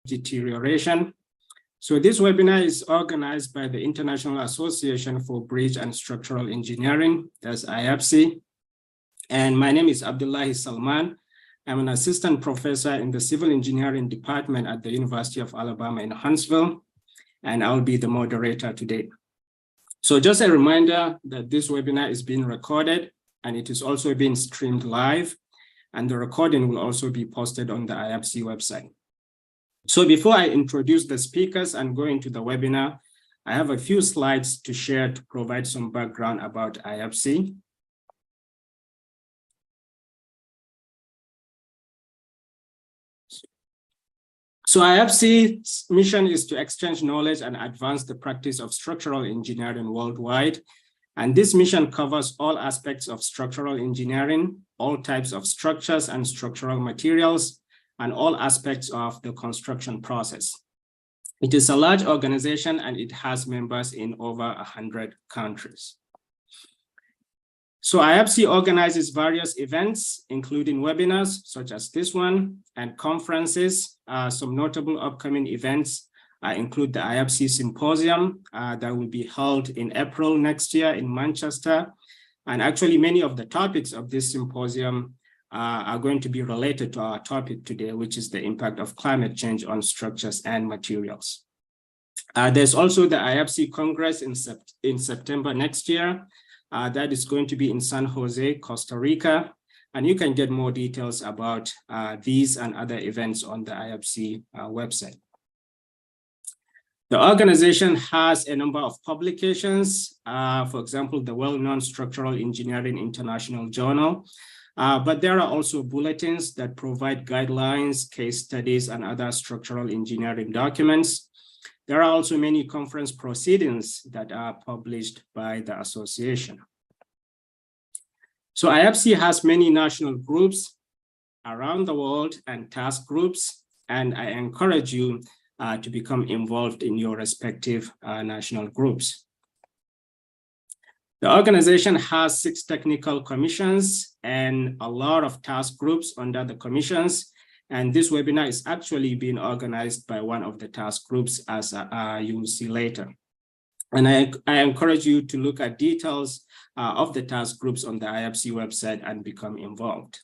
deterioration. So this webinar is organized by the International Association for Bridge and Structural Engineering, that's IABC. And my name is Abdullahi Salman. I'm an assistant professor in the Civil Engineering Department at the University of Alabama in Huntsville, and I'll be the moderator today. So just a reminder that this webinar is being recorded and it is also being streamed live, and the recording will also be posted on the IABC website. So before I introduce the speakers and go into the webinar, I have a few slides to share to provide some background about IABC. So IABC's mission is to exchange knowledge and advance the practice of structural engineering worldwide. And this mission covers all aspects of structural engineering, all types of structures and structural materials, and all aspects of the construction process. It is a large organization and it has members in over 100 countries. So IABC organizes various events, including webinars such as this one and conferences. Some notable upcoming events include the IABC Symposium that will be held in April next year in Manchester. And actually many of the topics of this symposium are going to be related to our topic today, which is the impact of climate change on structures and materials. There's also the IABC Congress in September next year. That is going to be in San Jose, Costa Rica. And you can get more details about these and other events on the IABC website. The organization has a number of publications, for example, the well-known Structural Engineering International Journal, but there are also bulletins that provide guidelines, case studies, and other structural engineering documents. There are also many conference proceedings that are published by the association. So IABC has many national groups around the world and task groups, and I encourage you to become involved in your respective national groups. The organization has 6 technical commissions and a lot of task groups under the commissions. And this webinar is actually being organized by one of the task groups, as you will see later. And I encourage you to look at details of the task groups on the IABC website and become involved.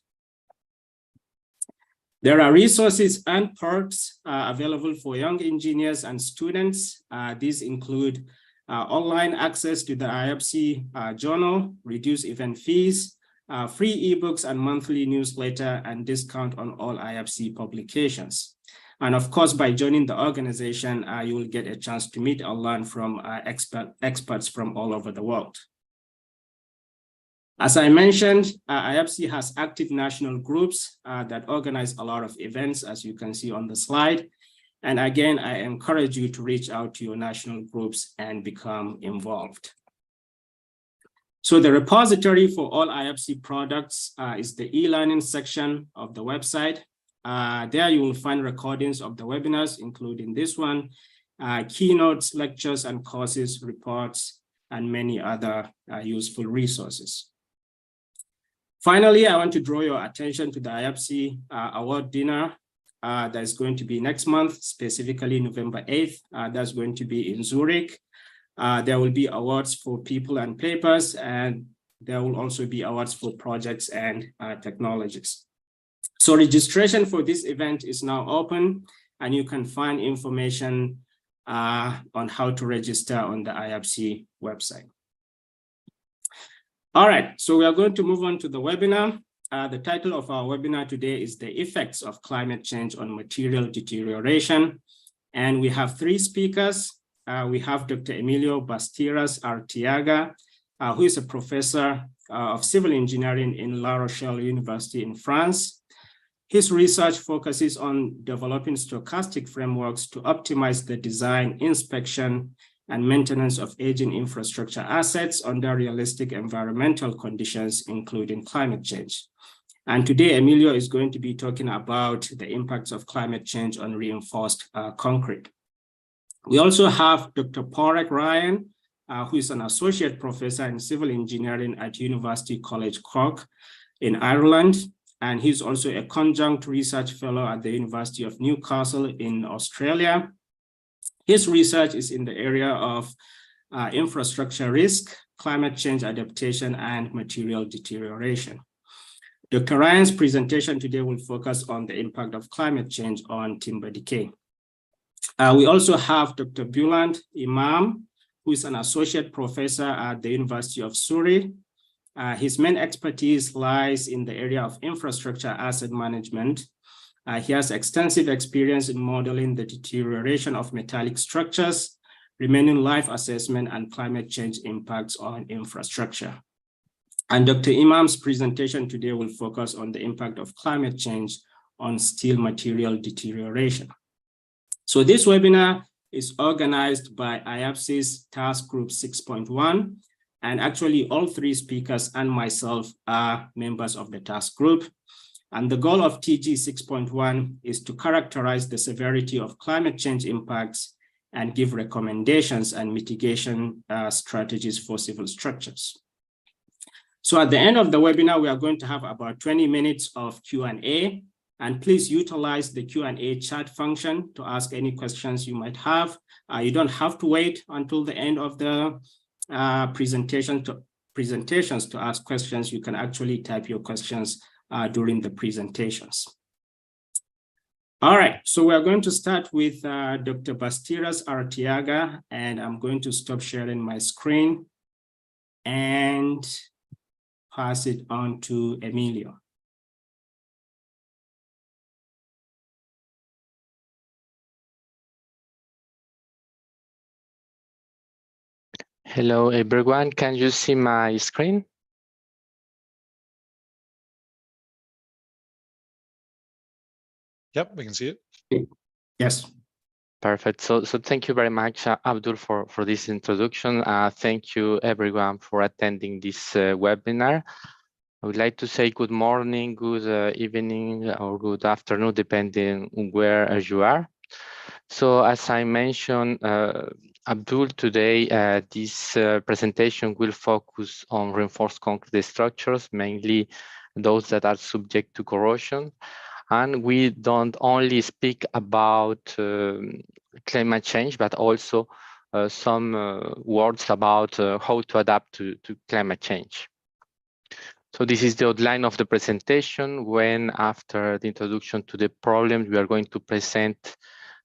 There are resources and perks available for young engineers and students. These include online access to the IABC journal, reduced event fees, free ebooks and monthly newsletter, and discount on all IABC publications. And of course, by joining the organization, you will get a chance to meet or learn from experts from all over the world. As I mentioned, IABC has active national groups that organize a lot of events, as you can see on the slide. And again, I encourage you to reach out to your national groups and become involved. So the repository for all IABC products is the e-learning section of the website. There you will find recordings of the webinars, including this one, keynotes, lectures and courses, reports, and many other useful resources. Finally, I want to draw your attention to the IABC award dinner that is going to be next month, specifically November 8th. That's going to be in Zurich. There will be awards for people and papers, and there will also be awards for projects and technologies. So registration for this event is now open, and you can find information on how to register on the IABC website. All right, so we are going to move on to the webinar. The title of our webinar today is The Effects of Climate Change on Material Deterioration. And we have 3 speakers. We have Dr. Emilio Bastiras Artiaga, who is a professor of civil engineering in La Rochelle University in France. His research focuses on developing stochastic frameworks to optimize the design, inspection, and maintenance of aging infrastructure assets under realistic environmental conditions, including climate change. And today, Emilio is going to be talking about the impacts of climate change on reinforced concrete. We also have Dr. Porek Ryan, who is an associate professor in civil engineering at University College Cork in Ireland. and he's also a conjunct research fellow at the University of Newcastle in Australia. His research is in the area of infrastructure risk, climate change adaptation, and material deterioration. Dr. Ryan's presentation today will focus on the impact of climate change on timber decay. We also have Dr. Buland Imam, who is an associate professor at the University of Surrey. His main expertise lies in the area of infrastructure asset management. He has extensive experience in modeling the deterioration of metallic structures, remaining life assessment, and climate change impacts on infrastructure. And Dr. Imam's presentation today will focus on the impact of climate change on steel material deterioration. So this webinar is organized by IAPSI's Task Group 6.1, and actually all three speakers and myself are members of the task group. And the goal of TG 6.1 is to characterize the severity of climate change impacts and give recommendations and mitigation strategies for civil structures. So at the end of the webinar, we are going to have about 20 minutes of Q&A, and please utilize the Q&A chat function to ask any questions you might have. You don't have to wait until the end of the presentations to ask questions. You can actually type your questions during the presentations. All right, so we're going to start with Dr. Bastiras Artiaga, and I'm going to stop sharing my screen and pass it on to Emilio. Hello, everyone. Can you see my screen? Yep, we can see it. Yes. Perfect. So thank you very much, Abdul, for this introduction. Thank you, everyone, for attending this webinar. I would like to say good morning, good evening, or good afternoon, depending on where you are. So as I mentioned, Abdul, today this presentation will focus on reinforced concrete structures, mainly those that are subject to corrosion. And we don't only speak about climate change, but also some words about how to adapt to climate change. So this is the outline of the presentation, when after the introduction to the problem, we are going to present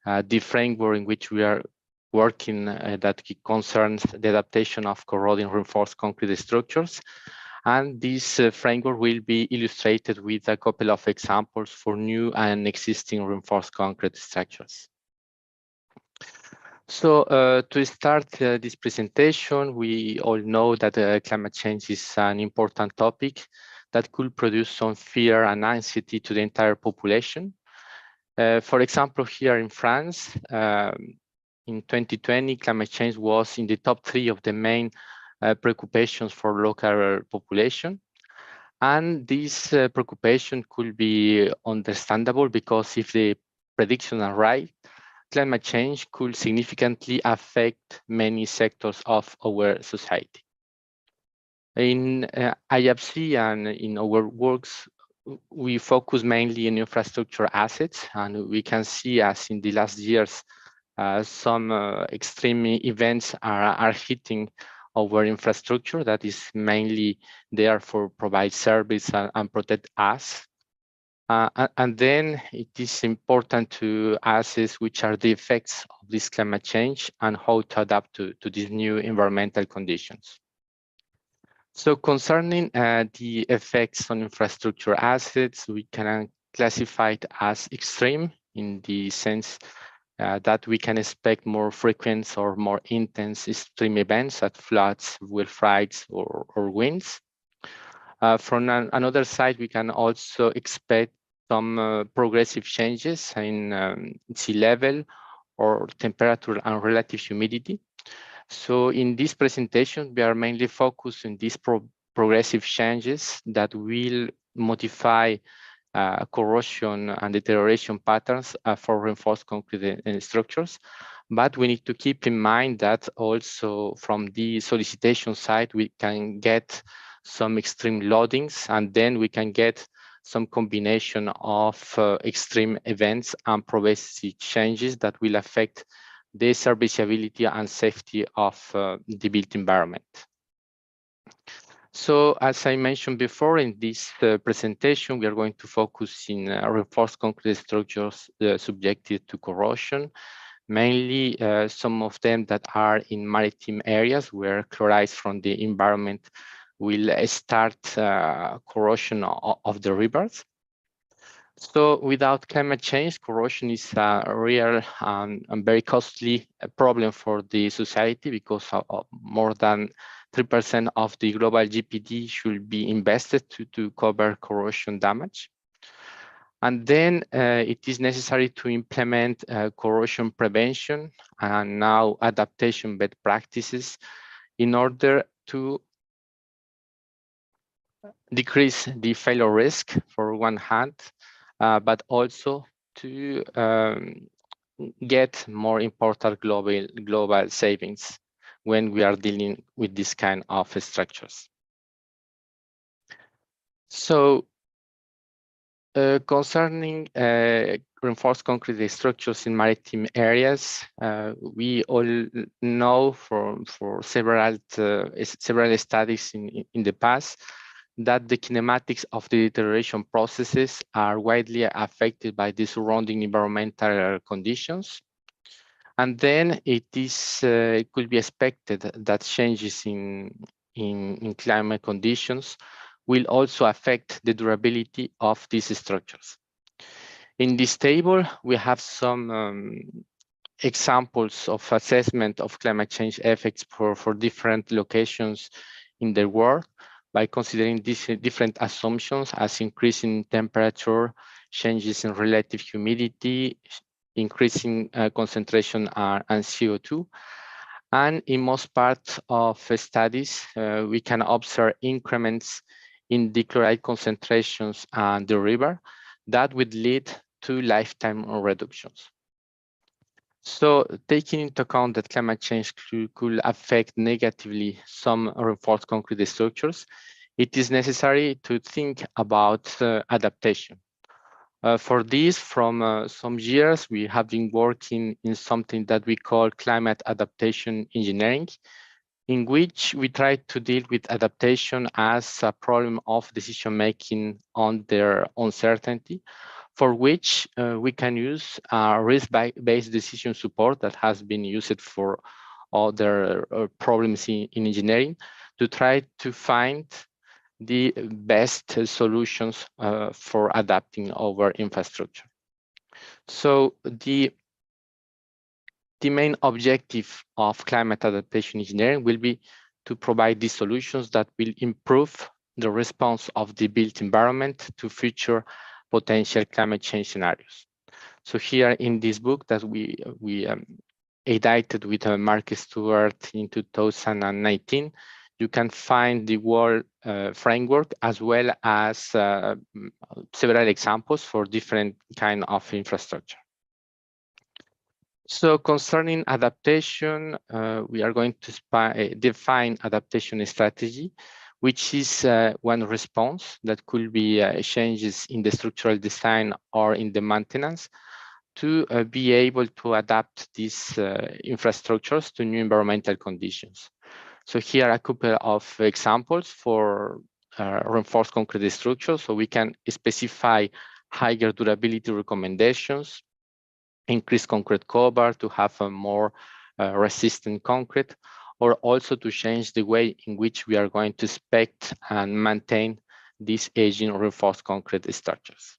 the framework in which we are working that concerns the adaptation of corroding reinforced concrete structures. And this framework will be illustrated with a couple of examples for new and existing reinforced concrete structures. So to start this presentation, we all know that climate change is an important topic that could produce some fear and anxiety to the entire population. For example, here in France, in 2020, climate change was in the top 3 of the main preoccupations for local population. And this preoccupation could be understandable, because if the predictions are right, climate change could significantly affect many sectors of our society. In IAPSI and in our works, we focus mainly on infrastructure assets, and we can see, as in the last years, some extreme events are hitting our infrastructure that is mainly there for provide service and protect us. And then it is important to assess which are the effects of this climate change and how to adapt to these new environmental conditions. So concerning the effects on infrastructure assets, we can classify it as extreme, in the sense that we can expect more frequent or more intense extreme events, such floods, wildfires, or winds. From another side, we can also expect some progressive changes in sea level or temperature and relative humidity. So in this presentation, we are mainly focused on these progressive changes that will modify corrosion and deterioration patterns for reinforced concrete structures. But we need to keep in mind that also from the solicitation side, we can get some extreme loadings, and then we can get some combination of extreme events and progressive changes that will affect the serviceability and safety of the built environment. So as I mentioned before, in this presentation, we are going to focus in reinforced concrete structures subjected to corrosion, mainly some of them that are in maritime areas where chlorides from the environment will start corrosion of the rivers. So without climate change, corrosion is a real and very costly problem for the society, because more than 3% of the global GDP should be invested to cover corrosion damage. And then it is necessary to implement corrosion prevention and now adaptation best practices in order to decrease the failure risk for one hand, but also to get more important global savings when we are dealing with this kind of structures. So concerning reinforced concrete structures in maritime areas, we all know for several studies in the past that the kinematics of the deterioration processes are widely affected by the surrounding environmental conditions. And then it could be expected that changes in climate conditions will also affect the durability of these structures. In this table, we have some examples of assessment of climate change effects for different locations in the world by considering these different assumptions as increasing temperature, changes in relative humidity, increasing concentration and CO2. And in most parts of studies, we can observe increments in the chloride concentrations and the river that would lead to lifetime reductions. So taking into account that climate change could affect negatively some reinforced concrete structures, it is necessary to think about adaptation. For this, from some years, we have been working in something that we call climate adaptation engineering, in which we try to deal with adaptation as a problem of decision-making on their uncertainty, for which we can use risk-based decision support that has been used for other problems in engineering to try to find the best solutions for adapting our infrastructure. So the main objective of climate adaptation engineering will be to provide these solutions that will improve the response of the built environment to future potential climate change scenarios. So here in this book that we edited with Marcus Stewart in 2019, you can find the world framework as well as several examples for different kind of infrastructure. So concerning adaptation, we are going to define adaptation strategy, which is one response that could be changes in the structural design or in the maintenance to be able to adapt these infrastructures to new environmental conditions. So here are a couple of examples for reinforced concrete structures. So we can specify higher durability recommendations, increase concrete cover to have a more resistant concrete, or also to change the way in which we are going to inspect and maintain these aging reinforced concrete structures.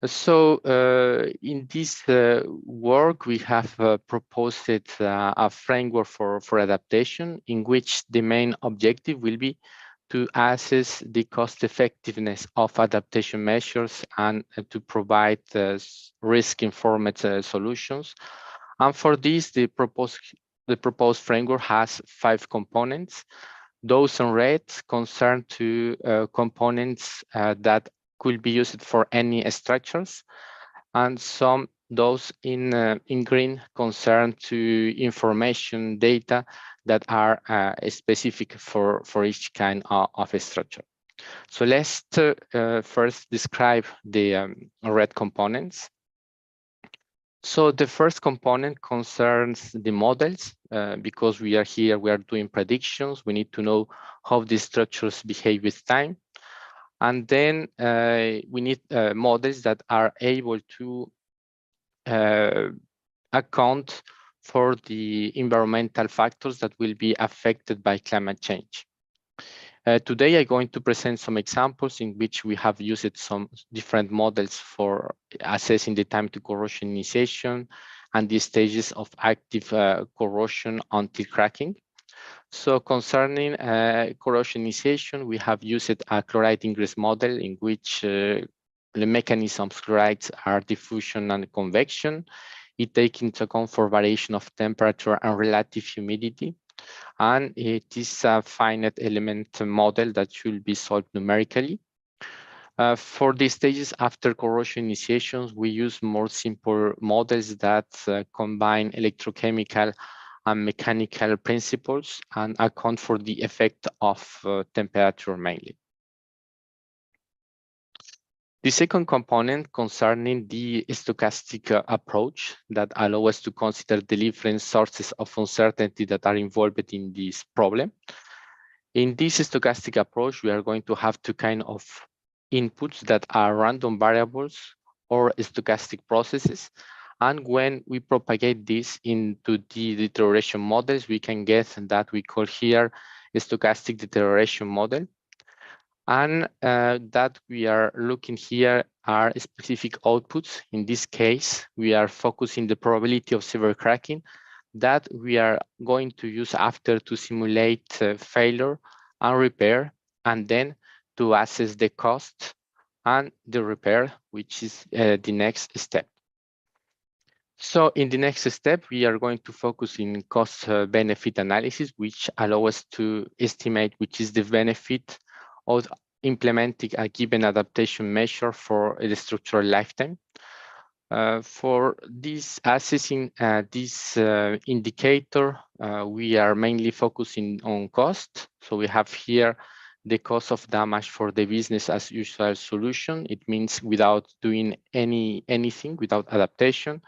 So in this work, we have proposed a framework for adaptation in which the main objective will be to assess the cost effectiveness of adaptation measures and to provide risk-informed solutions. And for this, the proposed framework has 5 components. Those in red concern to components that could be used for any structures, and those in green concern to information data that are specific for each kind of structure. So let's first describe the red components. So the first component concerns the models. Because we are here, we are doing predictions. We need to know how these structures behave with time. And then we need models that are able to account for the environmental factors that will be affected by climate change. Today, I'm going to present some examples in which we have used some different models for assessing the time to corrosion initiation and the stages of active corrosion until cracking. So concerning corrosion initiation, we have used a chloride ingress model in which the mechanisms of chlorides are diffusion and convection. It takes into account for variation of temperature and relative humidity. And it is a finite element model that should be solved numerically. For the stages after corrosion initiations, we use more simple models that combine electrochemical and mechanical principles and account for the effect of temperature mainly. The second component concerning the stochastic approach that allow us to consider the different sources of uncertainty that are involved in this problem. In this stochastic approach, we are going to have two kinds of inputs that are random variables or stochastic processes. And when we propagate this into the deterioration models, we can get that we call here a stochastic deterioration model. And that we are looking here are specific outputs. In this case, we are focusing the probability of severe cracking that we are going to use after to simulate failure and repair, and then to assess the cost and the repair, which is the next step. So in the next step, we are going to focus in cost benefit analysis, which allow us to estimate which is the benefit of implementing a given adaptation measure for the structural lifetime. For this assessing this indicator, we are mainly focusing on cost. So we have here the cost of damage for the business as usual solution. It means without doing anything, without adaptation.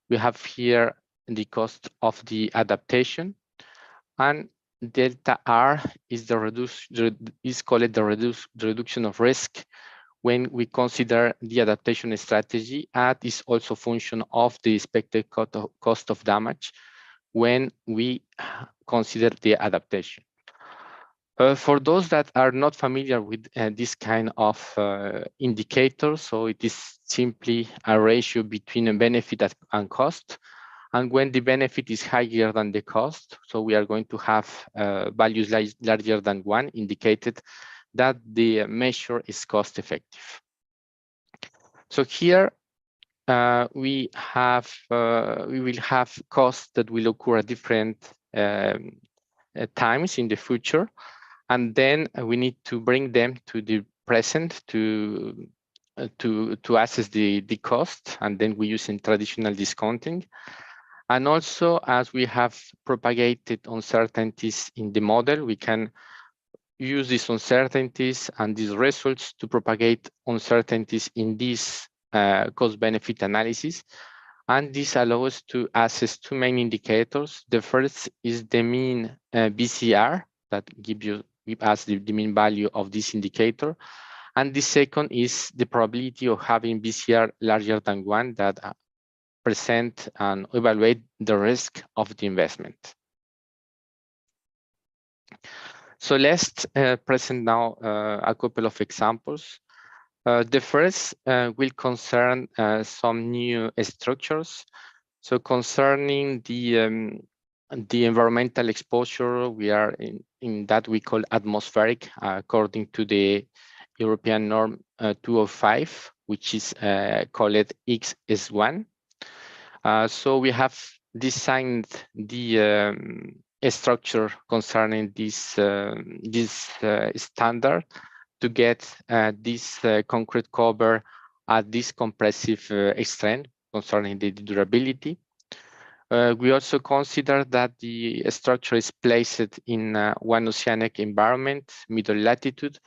We have here the cost of the adaptation, and delta R is called the reduction of risk when we consider the adaptation strategy, and is also function of the expected cost of damage when we consider the adaptation. For those that are not familiar with this kind of indicator, so it is simply a ratio between a benefit and cost. And when the benefit is higher than the cost, so we are going to have values larger than 1, indicated that the measure is cost effective. So here we will have costs that will occur at different times in the future, and then we need to bring them to the present to assess the cost, and then we use in traditional discounting. And also, as we have propagated uncertainties in the model, we can use these uncertainties and these results to propagate uncertainties in this cost-benefit analysis. And this allows us to assess two main indicators. The first is the mean BCR that give us the mean value of this indicator. And the second is the probability of having BCR larger than 1 that present and evaluate the risk of the investment. So let's present now a couple of examples. The first will concern some new structures. So concerning the environmental exposure, we are in that we call atmospheric, according to the European norm 205, which is called XS1. So we have designed the structure concerning this standard to get this concrete cover at this compressive strength concerning the durability. We also consider that the structure is placed in one oceanic environment, middle latitude,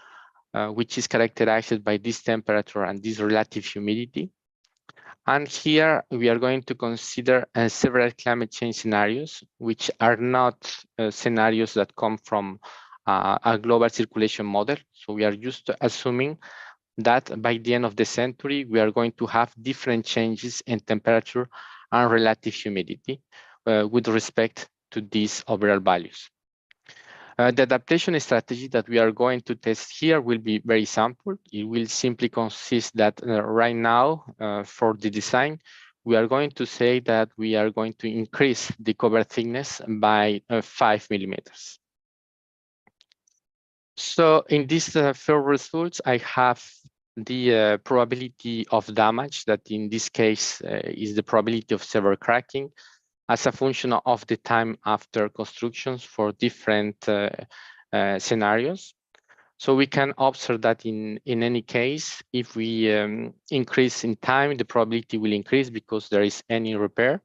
which is characterized by this temperature and this relative humidity. And here we are going to consider several climate change scenarios, which are not scenarios that come from a global circulation model. So we are just assuming that by the end of the century, we are going to have different changes in temperature and relative humidity with respect to these overall values. The adaptation strategy that we are going to test here will be very simple. It will simply consist that right now for the design, we are going to say that we are going to increase the cover thickness by 5 millimeters. So in these first results, I have the probability of damage that in this case is the probability of severe cracking as a function of the time after constructions for different scenarios. So we can observe that in any case, if we increase in time, the probability will increase because there is any repair.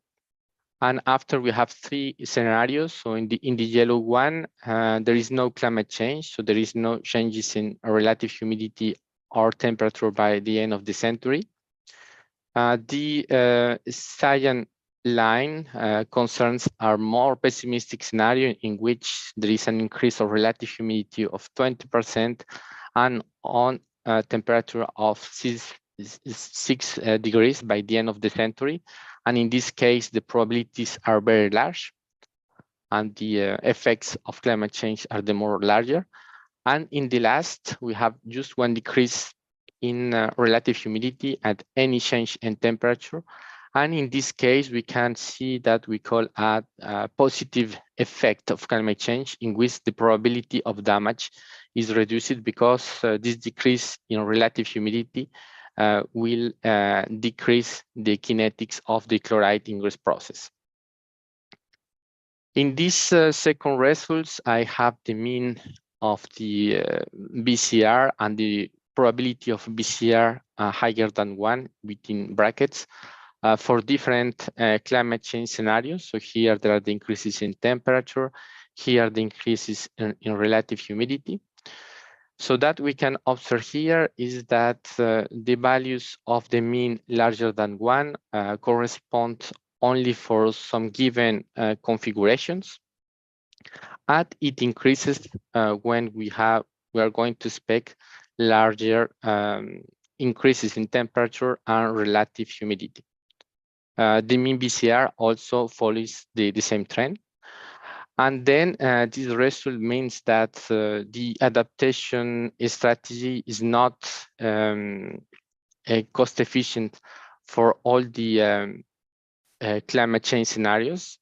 And after we have 3 scenarios, so in the yellow one, there is no climate change. So there is no changes in relative humidity or temperature by the end of the century. The cyan line concerns our more pessimistic scenario in which there is an increase of relative humidity of 20% and on temperature of 6 degrees by the end of the century. And in this case, the probabilities are very large and the effects of climate change are the more larger. And in the last, we have just one decrease in relative humidity at any change in temperature. And in this case, we can see that we call a positive effect of climate change in which the probability of damage is reduced because this decrease in relative humidity will decrease the kinetics of the chloride ingress process. In these second results, I have the mean of the BCR and the probability of BCR higher than 1 within brackets for different climate change scenarios. So here there are the increases in temperature, here the increases in relative humidity. So that we can observe here is that the values of the mean larger than 1 correspond only for some given configurations. And it increases when we are going to expect larger increases in temperature and relative humidity. The mean BCR also follows the same trend. And then this result means that the adaptation strategy is not cost efficient for all the climate change scenarios.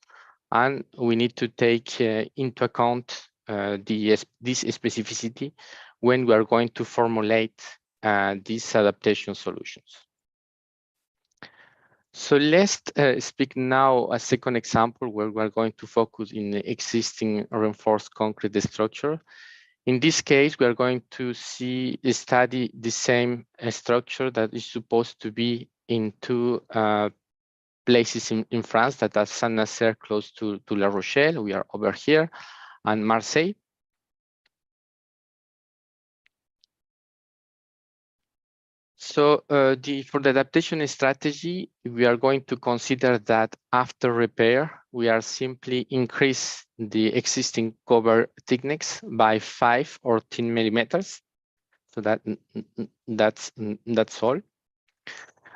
And we need to take into account this specificity when we are going to formulate these adaptation solutions. So let's speak now a second example where we're going to focus in the existing reinforced concrete structure. In this case, we are going to study the same structure that is supposed to be in 2 places in France, that are Saint-Nazaire close to La Rochelle. We are over here, and Marseille. So for the adaptation strategy, we are going to consider that after repair, we are simply increase the existing cover thickness by 5 or 10 millimeters. So that's all.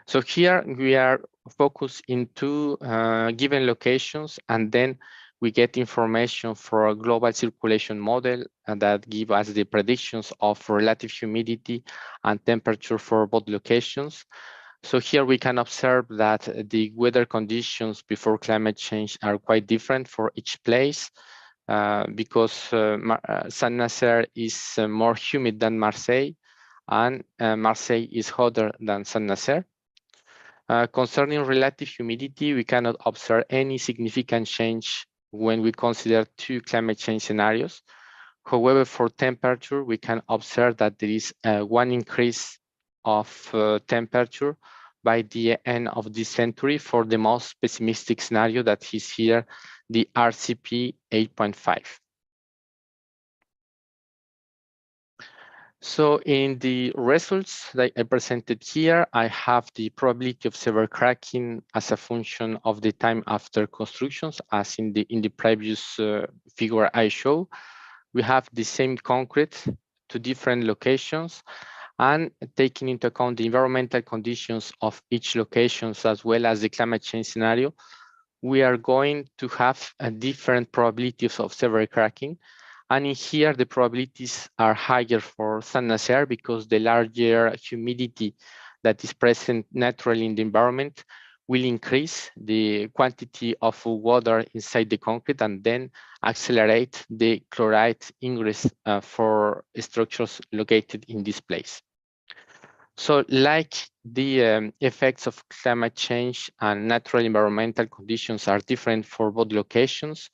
So here we are focused into given locations, and then we get information for a global circulation model that give us the predictions of relative humidity and temperature for both locations. So here we can observe that the weather conditions before climate change are quite different for each place because Saint-Nazaire is more humid than Marseille, and Marseille is hotter than Saint-Nazaire. Concerning relative humidity, we cannot observe any significant change when we consider 2 climate change scenarios. However, for temperature, we can observe that there is one increase of temperature by the end of this century for the most pessimistic scenario that is here, the RCP 8.5. So in the results that I presented here, I have the probability of severe cracking as a function of the time after constructions, as in the previous figure I show. We have the same concrete to different locations, and taking into account the environmental conditions of each locations as well as the climate change scenario, we are going to have a different probabilities of severe cracking. And in here, the probabilities are higher for San Nazaire because the larger humidity that is present naturally in the environment will increase the quantity of water inside the concrete and then accelerate the chloride ingress for structures located in this place. So like the effects of climate change and natural environmental conditions are different for both locations,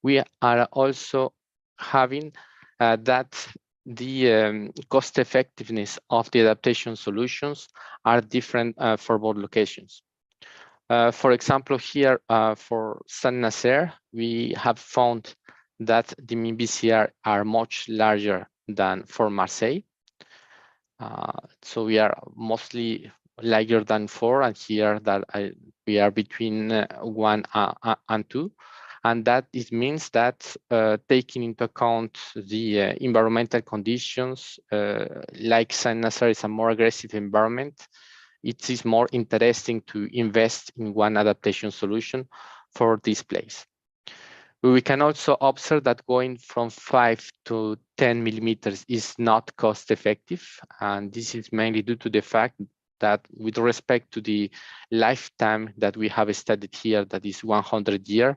we are also having that the cost effectiveness of the adaptation solutions are different for both locations. For example, here for Saint Nazaire, we have found that the mean BCR are much larger than for Marseille. So we are mostly larger than 4, and here that we are between 1 and 2. And that it means that taking into account the environmental conditions, like Saint Nazaire is a more aggressive environment, it is more interesting to invest in one adaptation solution for this place. We can also observe that going from 5 to 10 millimeters is not cost effective. And this is mainly due to the fact that with respect to the lifetime that we have studied here, that is 100 years,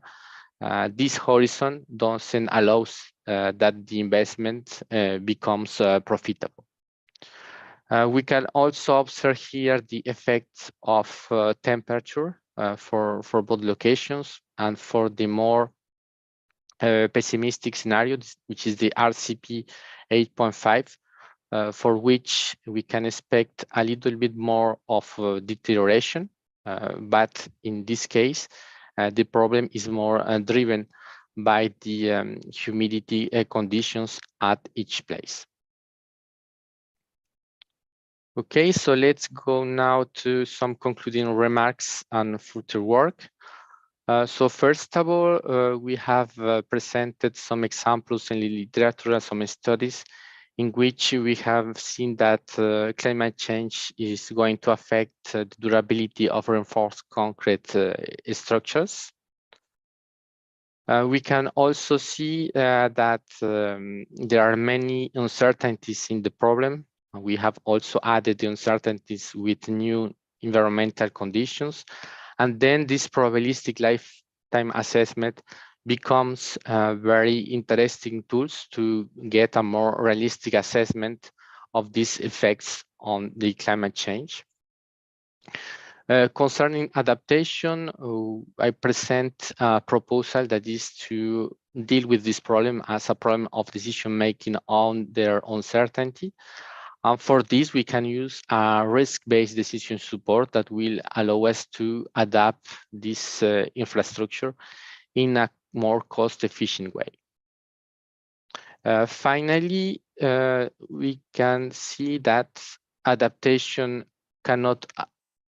this horizon doesn't allow that the investment becomes profitable. We can also observe here the effects of temperature for both locations, and for the more pessimistic scenario, which is the RCP 8.5, for which we can expect a little bit more of deterioration. But in this case, the problem is more driven by the humidity conditions at each place. Okay, so let's go now to some concluding remarks on future work. So first of all, we have presented some examples in the literature and some studies in which we have seen that climate change is going to affect the durability of reinforced concrete structures. We can also see that there are many uncertainties in the problem. We have also added the uncertainties with new environmental conditions. And then this probabilistic lifetime assessment becomes very interesting tools to get a more realistic assessment of these effects on the climate change. Concerning adaptation, I present a proposal that is to deal with this problem as a problem of decision making on their uncertainty. And for this, we can use a risk-based decision support that will allow us to adapt this infrastructure in a more cost-efficient way. Finally, we can see that adaptation cannot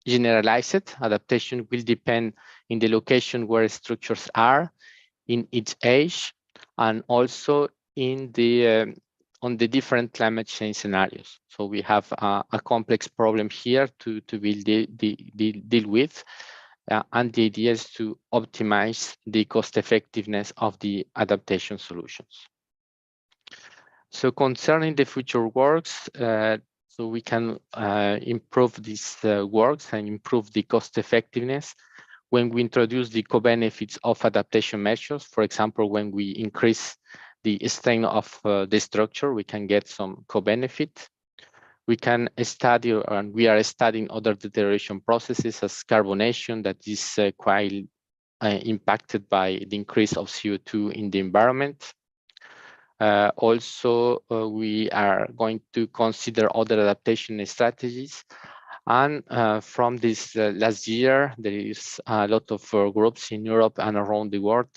generalize it. Adaptation will depend in the location where structures are, in its age, and also in the on the different climate change scenarios. So we have a complex problem here to deal with. And the idea is to optimize the cost effectiveness of the adaptation solutions. So concerning the future works, so we can improve these works and improve the cost effectiveness when we introduce the co-benefits of adaptation measures. For example, when we increase the strength of the structure, we can get some co-benefit. We can study, and we are studying other deterioration processes as carbonation that is quite impacted by the increase of CO2 in the environment. Also, we are going to consider other adaptation strategies. And from this last year, there is a lot of groups in Europe and around the world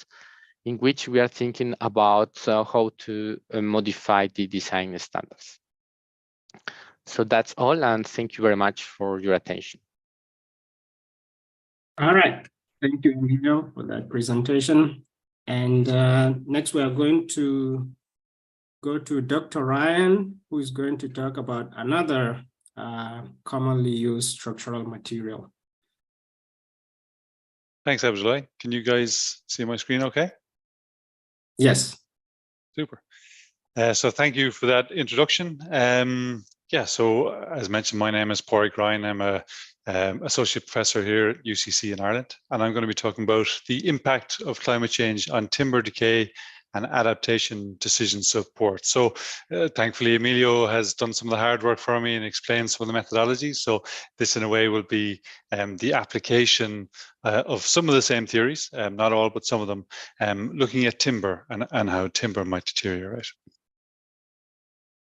in which we are thinking about how to modify the design standards. So that's all, and thank you very much for your attention. All right. Thank you, Emilio, for that presentation. And next, we are going to go to Dr. Ryan, who is going to talk about another commonly used structural material. Thanks, Abdoulaye. Can you guys see my screen okay? Yes. Super. So thank you for that introduction. Yeah, so as mentioned, my name is Pádraig Ryan. I'm a associate professor here at UCC in Ireland, and I'm going to be talking about the impact of climate change on timber decay and adaptation decision support. So thankfully, Emilio has done some of the hard work for me and explained some of the methodologies. So this in a way will be the application of some of the same theories, not all, but some of them, looking at timber and how timber might deteriorate.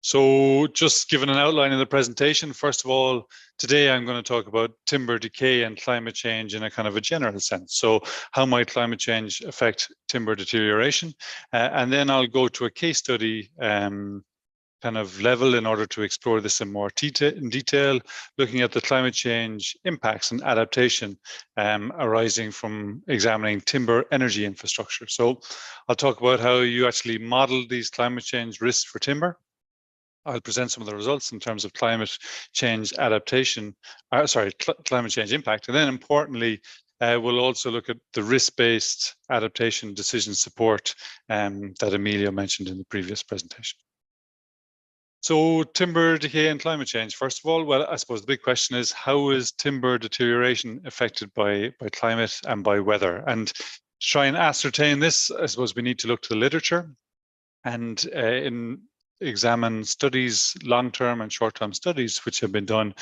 So just giving an outline of the presentation, first of all, today I'm going to talk about timber decay and climate change in a kind of a general sense. So how might climate change affect timber deterioration? And then I'll go to a case study kind of level in order to explore this in more detail, looking at the climate change impacts and adaptation arising from examining timber energy infrastructure. So I'll talk about how you actually model these climate change risks for timber. I'll present some of the results in terms of climate change adaptation, climate change impact. And then importantly, we'll also look at the risk-based adaptation decision support that Emilio mentioned in the previous presentation. So timber decay and climate change, first of all, well, I suppose the big question is, how is timber deterioration affected by climate and by weather? And to try and ascertain this, I suppose we need to look to the literature and examine studies, long-term and short-term studies, which have been done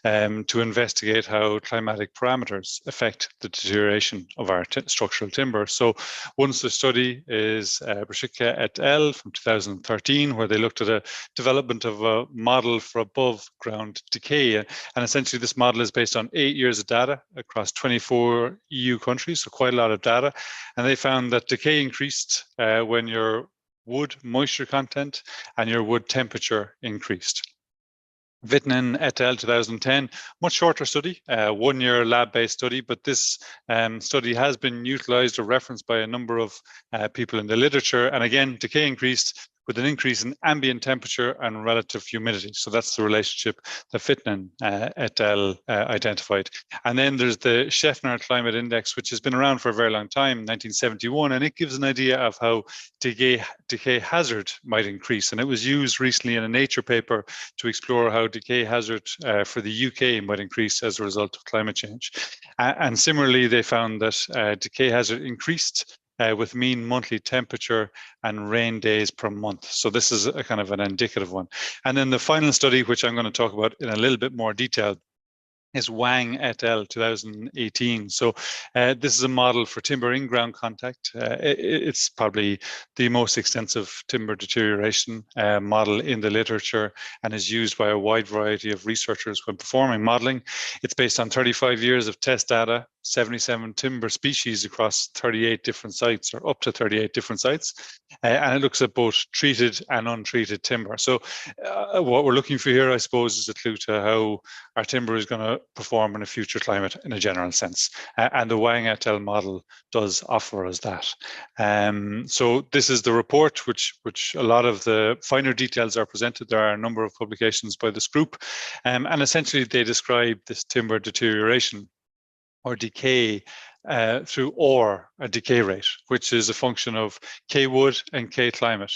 to investigate how climatic parameters affect the deterioration of our structural timber. So one such study is Brzycka et al. From 2013, where they looked at a development of a model for above ground decay. And essentially this model is based on 8 years of data across 24 EU countries, so quite a lot of data. And they found that decay increased when your wood moisture content and your wood temperature increased. Wittnen et al. 2010, much shorter study, 1 year lab-based study, but this study has been utilized or referenced by a number of people in the literature. And again, decay increased with an increase in ambient temperature and relative humidity. So that's the relationship that Wittnen et al. Identified. And then there's the Scheffner Climate Index, which has been around for a very long time, 1971, and it gives an idea of how decay hazard might increase. And it was used recently in a Nature paper to explore how decay hazard for the UK might increase as a result of climate change. And similarly, they found that decay hazard increased with mean monthly temperature and rain days per month. So this is a kind of an indicative one. And then the final study, which I'm going to talk about in a little bit more detail, is Wang et al. 2018. So this is a model for timber in-ground contact. It's probably the most extensive timber deterioration model in the literature and is used by a wide variety of researchers when performing modeling. It's based on 35 years of test data, 77 timber species across 38 different sites, or up to 38 different sites. And it looks at both treated and untreated timber. So what we're looking for here, I suppose, is a clue to how our timber is going to perform in a future climate in a general sense. And the Wang et al. Model does offer us that. So this is the report, which a lot of the finer details are presented. There are a number of publications by this group. And essentially, they describe this timber deterioration or decay through a decay rate, which is a function of K wood and K climate.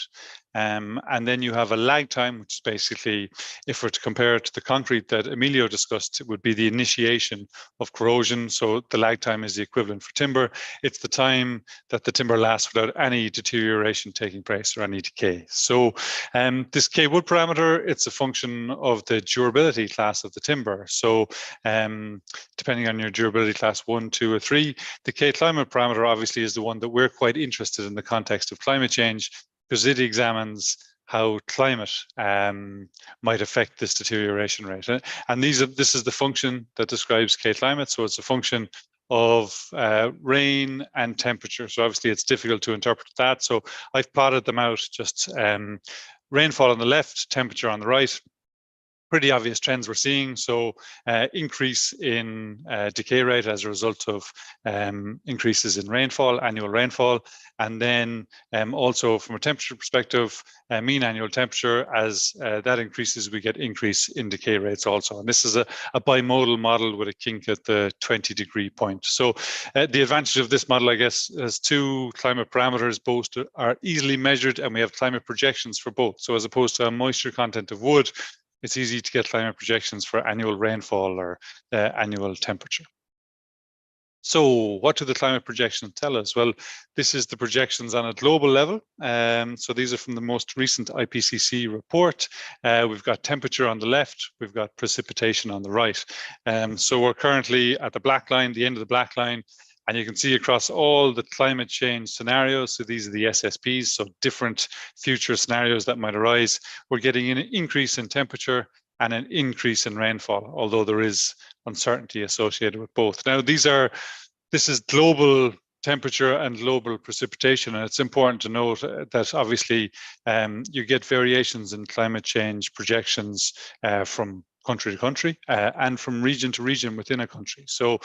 And then you have a lag time, which is basically, if we're to compare it to the concrete that Emilio discussed, it would be the initiation of corrosion. So the lag time is the equivalent for timber. It's the time that the timber lasts without any deterioration taking place or any decay. So this K wood parameter, it's a function of the durability class of the timber. So depending on your durability class 1, 2, or 3, the K climate parameter obviously is the one that we're quite interested in the context of climate change, because it examines how climate might affect this deterioration rate. And this is the function that describes K climate. So it's a function of rain and temperature. So obviously it's difficult to interpret that. So I've plotted them out, just rainfall on the left, temperature on the right. pretty obvious trends we're seeing. So increase in decay rate as a result of increases in rainfall, annual rainfall. And then also from a temperature perspective, mean annual temperature, as that increases, we get increase in decay rates also. And this is a bimodal model with a kink at the 20-degree point. So the advantage of this model, I guess, has two climate parameters. Both are easily measured, and we have climate projections for both. So as opposed to a moisture content of wood, it's easy to get climate projections for annual rainfall or annual temperature. So what do the climate projections tell us? Well, this is the projections on a global level. So these are from the most recent IPCC report. We've got temperature on the left, we've got precipitation on the right. So we're currently at the black line, the end of the black line, and you can see across all the climate change scenarios, so these are the SSPs, so different future scenarios that might arise, we're getting an increase in temperature and an increase in rainfall, although there is uncertainty associated with both. Now, this is global temperature and global precipitation, and it's important to note that obviously you get variations in climate change projections from country to country and from region to region within a country. So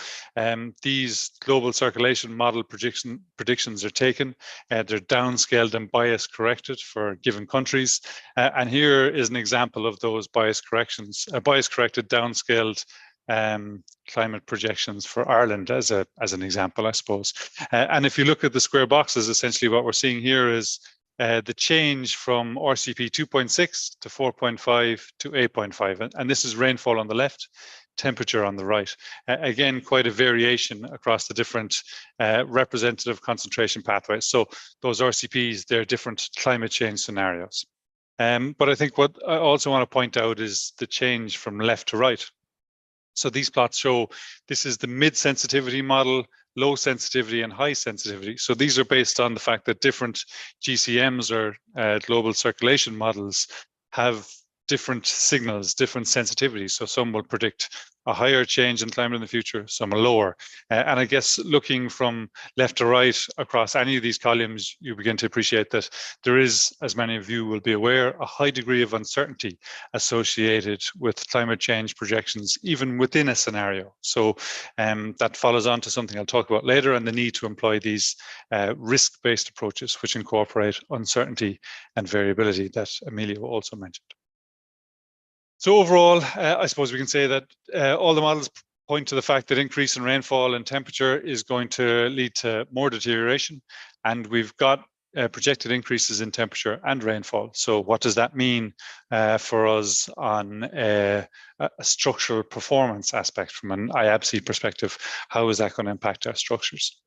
these global circulation model predictions are taken, they're downscaled and bias corrected for given countries. And here is an example of those bias corrections, bias corrected downscaled climate projections for Ireland as an example, I suppose. And if you look at the square boxes, essentially what we're seeing here is the change from RCP 2.6 to 4.5 to 8.5. And this is rainfall on the left, temperature on the right. Again, quite a variation across the different representative concentration pathways. So those RCPs, they're different climate change scenarios. But I think what I also want to point out is the change from left to right. So these plots show this is the mid-sensitivity model, low sensitivity and high sensitivity. So these are based on the fact that different GCMs or global circulation models have different signals, different sensitivities. So some will predict a higher change in climate in the future, some are lower. And I guess looking from left to right across any of these columns, you begin to appreciate that there is, as many of you will be aware, a high degree of uncertainty associated with climate change projections, even within a scenario. So that follows on to something I'll talk about later, and the need to employ these risk-based approaches, which incorporate uncertainty and variability that Emilio also mentioned. So overall, I suppose we can say that all the models point to the fact that increase in rainfall and temperature is going to lead to more deterioration, and we've got projected increases in temperature and rainfall. So what does that mean for us on a structural performance aspect from an IABC perspective? How is that going to impact our structures?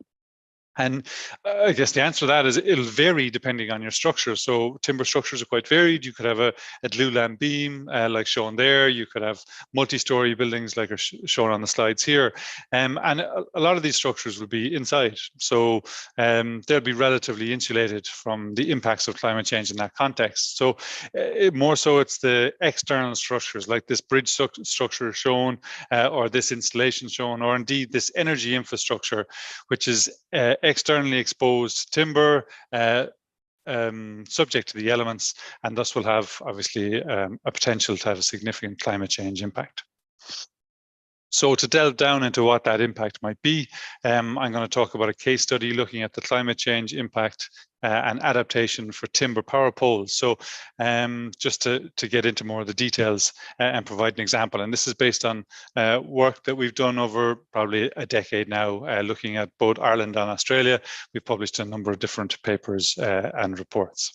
And I guess the answer to that is it'll vary depending on your structure. So timber structures are quite varied. You could have a glulam beam like shown there. You could have multi-story buildings like are shown on the slides here. And a lot of these structures will be inside. So they'll be relatively insulated from the impacts of climate change in that context. So more so it's the external structures like this bridge structure shown or this installation shown, or indeed this energy infrastructure, which is externally exposed timber, subject to the elements, and thus will have obviously a potential to have a significant climate change impact. So to delve down into what that impact might be, I'm going to talk about a case study looking at the climate change impact and adaptation for timber power poles. So just to get into more of the details and provide an example, and this is based on work that we've done over probably a decade now, looking at both Ireland and Australia. We've published a number of different papers and reports.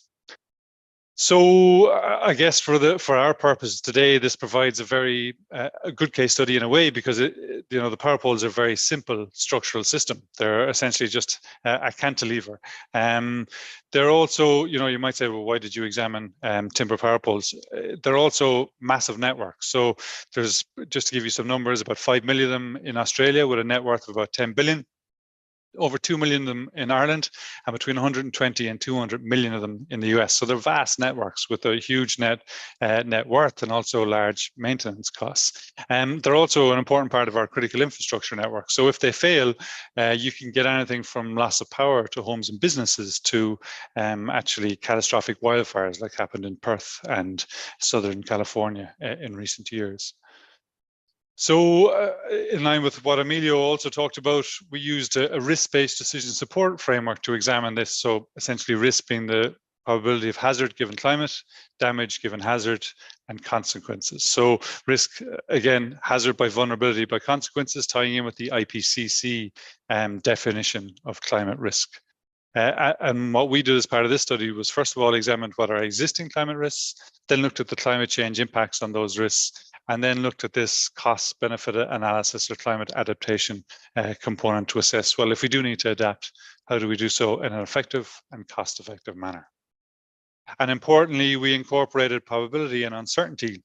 So I guess for our purposes today, this provides a very a good case study in a way, because the power poles are a very simple structural system. They're essentially just a cantilever. They're also, you might say, well, why did you examine timber power poles? They're also massive networks. So there's, just to give you some numbers, about 5 million of them in Australia with a net worth of about 10 billion. over 2 million of them in Ireland, and between 120 and 200 million of them in the US. So they're vast networks with a huge net worth and also large maintenance costs. They're also an important part of our critical infrastructure network. So if they fail, you can get anything from loss of power to homes and businesses to actually catastrophic wildfires like happened in Perth and Southern California in recent years. So in line with what Emilio also talked about, we used a risk-based decision support framework to examine this. So essentially risk being the probability of hazard given climate, damage given hazard, and consequences. So risk, again, hazard by vulnerability by consequences, tying in with the IPCC definition of climate risk. And what we did as part of this study was, first of all, examined what are existing climate risks, then looked at the climate change impacts on those risks, and then looked at this cost-benefit analysis or climate adaptation component to assess, well, if we do need to adapt, how do we do so in an effective and cost-effective manner? And importantly, we incorporated probability and uncertainty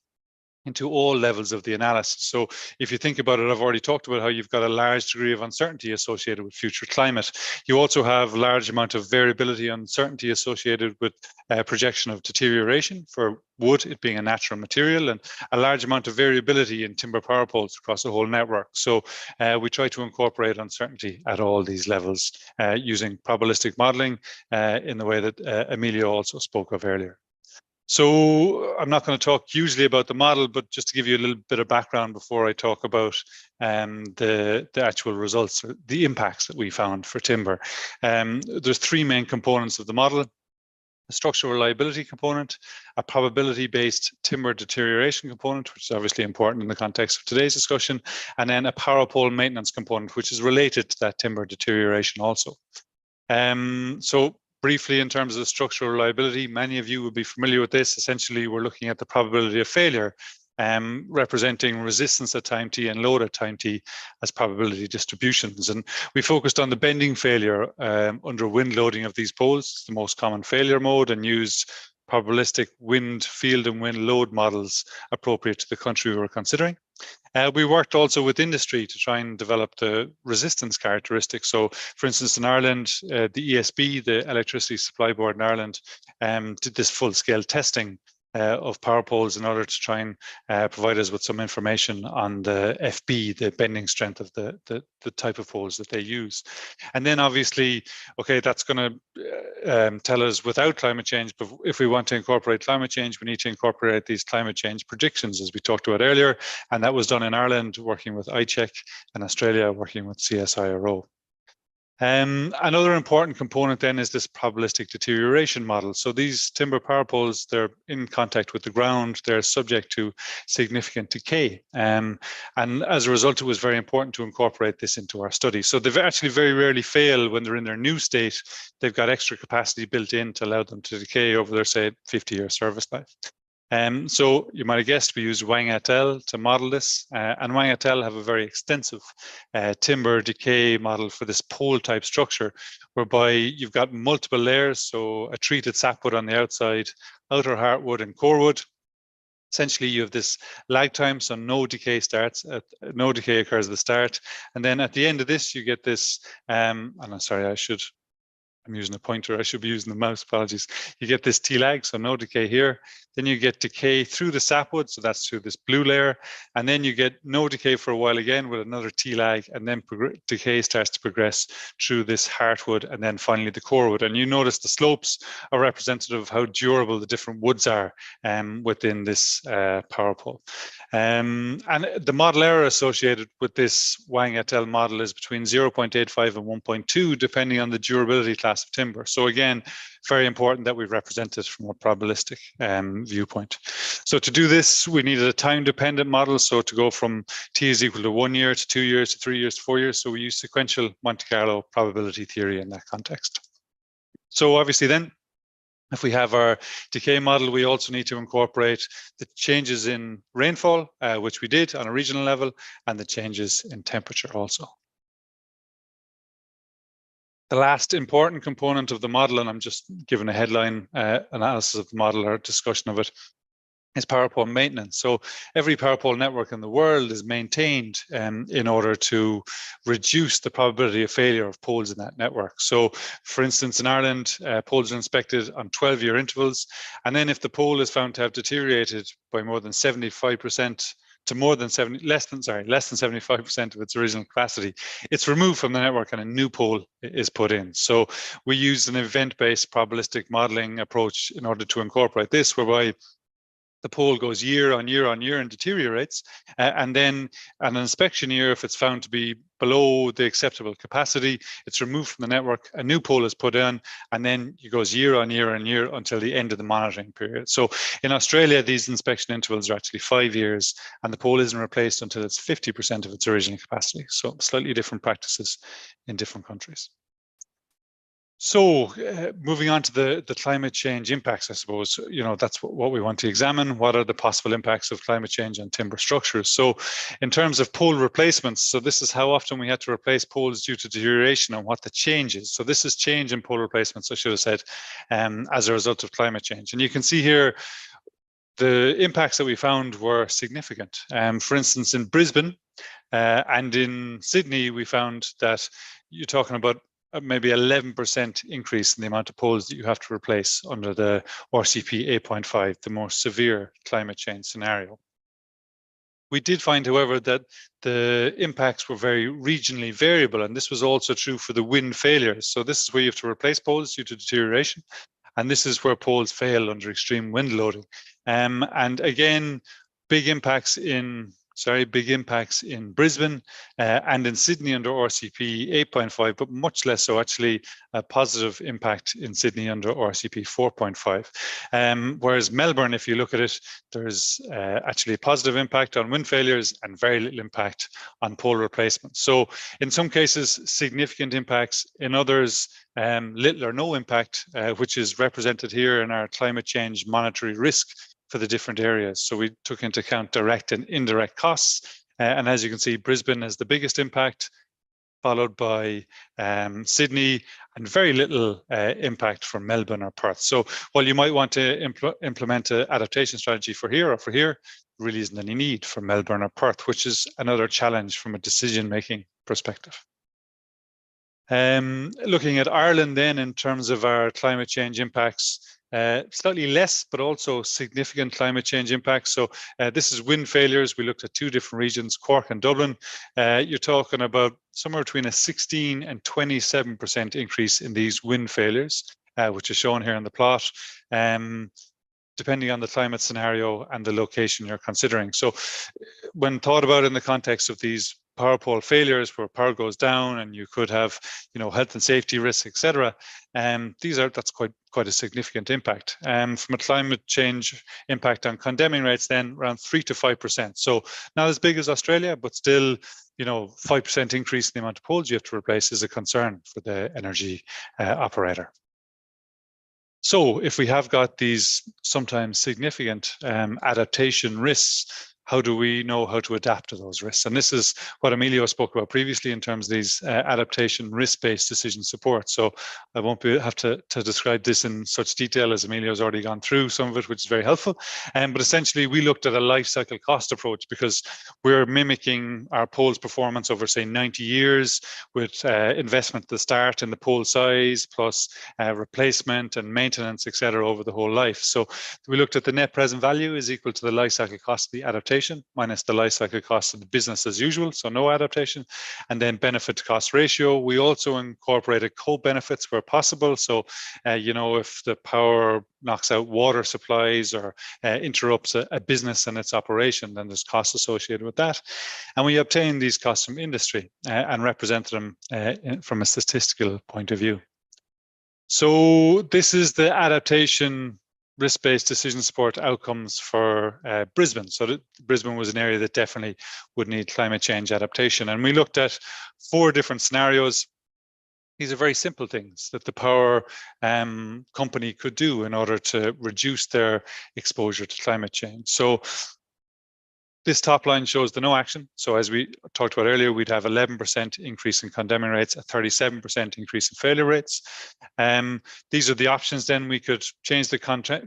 into all levels of the analysis. So if you think about it, I've already talked about how you've got a large degree of uncertainty associated with future climate. You also have a large amount of variability and uncertainty associated with projection of deterioration for wood, it being a natural material, and a large amount of variability in timber power poles across the whole network. So we try to incorporate uncertainty at all these levels using probabilistic modeling in the way that Emilio also spoke of earlier. So I'm not going to talk hugely about the model, but just to give you a little bit of background before I talk about the actual results, or the impacts that we found for timber. There's three main components of the model: a structural reliability component, a probability-based timber deterioration component, which is obviously important in the context of today's discussion, and then a power pole maintenance component, which is related to that timber deterioration also. So briefly, in terms of the structural reliability, many of you will be familiar with this. Essentially, we're looking at the probability of failure, representing resistance at time t and load at time t as probability distributions. And we focused on the bending failure under wind loading of these poles. It's the most common failure mode, and used probabilistic wind, field and wind load models appropriate to the country we were considering. We worked also with industry to try and develop the resistance characteristics. So, for instance, in Ireland, the ESB, the Electricity Supply Board in Ireland, did this full-scale testing of power poles in order to try and provide us with some information on the FB, the bending strength of the type of poles that they use. And then obviously, okay, that's going to tell us without climate change, but if we want to incorporate climate change, we need to incorporate these climate change predictions, as we talked about earlier. And that was done in Ireland, working with iCheck, and Australia, working with CSIRO. Another important component then is this probabilistic deterioration model. So these timber power poles, they're in contact with the ground, they're subject to significant decay. And as a result, it was very important to incorporate this into our study. So they've actually very rarely fail when they're in their new state. They've got extra capacity built in to allow them to decay over their, say, 50-year service life. So you might have guessed we used Wang et al. To model this, and Wang et al. Have a very extensive timber decay model for this pole type structure, whereby you've got multiple layers, so a treated sapwood on the outside, outer heartwood and core wood. Essentially, you have this lag time, so no decay occurs at the start, and then at the end of this, you get this. And I'm sorry, I'm using a pointer, I should be using the mouse, apologies. You get this T-lag, so no decay here. Then you get decay through the sapwood, so that's through this blue layer. And then you get no decay for a while again with another T-lag, and then decay starts to progress through this heartwood, and then finally the core wood. And you notice the slopes are representative of how durable the different woods are within this power pole. And the model error associated with this Wang et al. Model is between 0.85 and 1.2, depending on the durability class of timber. So again, very important that we represent it from a probabilistic viewpoint. So to do this, we needed a time-dependent model. So to go from t is equal to 1 year to 2 years to 3 years to 4 years. So we use sequential Monte Carlo probability theory in that context. So obviously then, if we have our decay model, we also need to incorporate the changes in rainfall, which we did on a regional level, and the changes in temperature also. The last important component of the model, and I'm just giving a headline analysis of the model or discussion of it, is power pole maintenance. So every power pole network in the world is maintained in order to reduce the probability of failure of poles in that network. So for instance, in Ireland, poles are inspected on 12-year intervals. And then if the pole is found to have deteriorated by more than 75% to less than 75% of its original capacity, it's removed from the network and a new pole is put in. So we use an event-based probabilistic modeling approach in order to incorporate this, whereby the pole goes year on year on year and deteriorates. And then an inspection year, if it's found to be below the acceptable capacity, it's removed from the network, a new pole is put in, and then it goes year on year on year until the end of the monitoring period. So in Australia, these inspection intervals are actually 5 years, and the pole isn't replaced until it's 50% of its original capacity. So slightly different practices in different countries. So moving on to the climate change impacts, I suppose, that's what we want to examine. What are the possible impacts of climate change on timber structures? So in terms of pole replacements, so this is how often we had to replace poles due to deterioration and what the change is. So this is change in pole replacements, I should have said, as a result of climate change. And you can see here, the impacts that we found were significant. For instance, in Brisbane and in Sydney, we found that you're talking about maybe 11% increase in the amount of poles that you have to replace under the RCP 8.5, the more severe climate change scenario. We did find, however, that the impacts were very regionally variable, and this was also true for the wind failures. So this is where you have to replace poles due to deterioration, and this is where poles fail under extreme wind loading. And again, big impacts in Brisbane and in Sydney under RCP 8.5, but much less so, actually a positive impact in Sydney under RCP 4.5. Whereas Melbourne, if you look at it, there's actually a positive impact on wind failures and very little impact on pole replacement. So in some cases, significant impacts, in others, little or no impact, which is represented here in our climate change monetary risk for the different areas. So we took into account direct and indirect costs. And as you can see, Brisbane has the biggest impact, followed by Sydney, and very little impact from Melbourne or Perth. So while you might want to implement an adaptation strategy for here or for here, there really isn't any need for Melbourne or Perth, which is another challenge from a decision-making perspective. Looking at Ireland then in terms of our climate change impacts, slightly less, but also significant climate change impacts. So this is wind failures. We looked at two different regions, Cork and Dublin. You're talking about somewhere between a 16 and 27% increase in these wind failures, which is shown here in the plot, depending on the climate scenario and the location you're considering. So when thought about in the context of these power pole failures where power goes down and you could have, health and safety risks, etc. That's quite a significant impact. From a climate change impact on condemning rates, then around 3 to 5%. So not as big as Australia, but still, 5% increase in the amount of poles you have to replace is a concern for the energy operator. So if we have got these sometimes significant adaptation risks, how do we know how to adapt to those risks? And this is what Emilio spoke about previously in terms of these adaptation risk-based decision support. So I won't have to describe this in such detail as Emilio's already gone through some of it, which is very helpful. But essentially, we looked at a life cycle cost approach because we're mimicking our pole's performance over, say, 90 years with investment at the start in the pole size, plus replacement and maintenance, etc., over the whole life. So we looked at the net present value is equal to the life cycle cost of the adaptation minus the life cycle cost of the business as usual, so no adaptation, and then benefit to cost ratio. We also incorporated co-benefits where possible. So, if the power knocks out water supplies or interrupts a business and its operation, then there's costs associated with that. And we obtained these costs from industry and represented them from a statistical point of view. So this is the adaptation risk-based decision support outcomes for Brisbane. So Brisbane was an area that definitely would need climate change adaptation. And we looked at 4 different scenarios. These are very simple things that the power company could do in order to reduce their exposure to climate change. So this top line shows the no action. So as we talked about earlier, we'd have 11% increase in condemning rates, a 37% increase in failure rates. These are the options. Then we could change the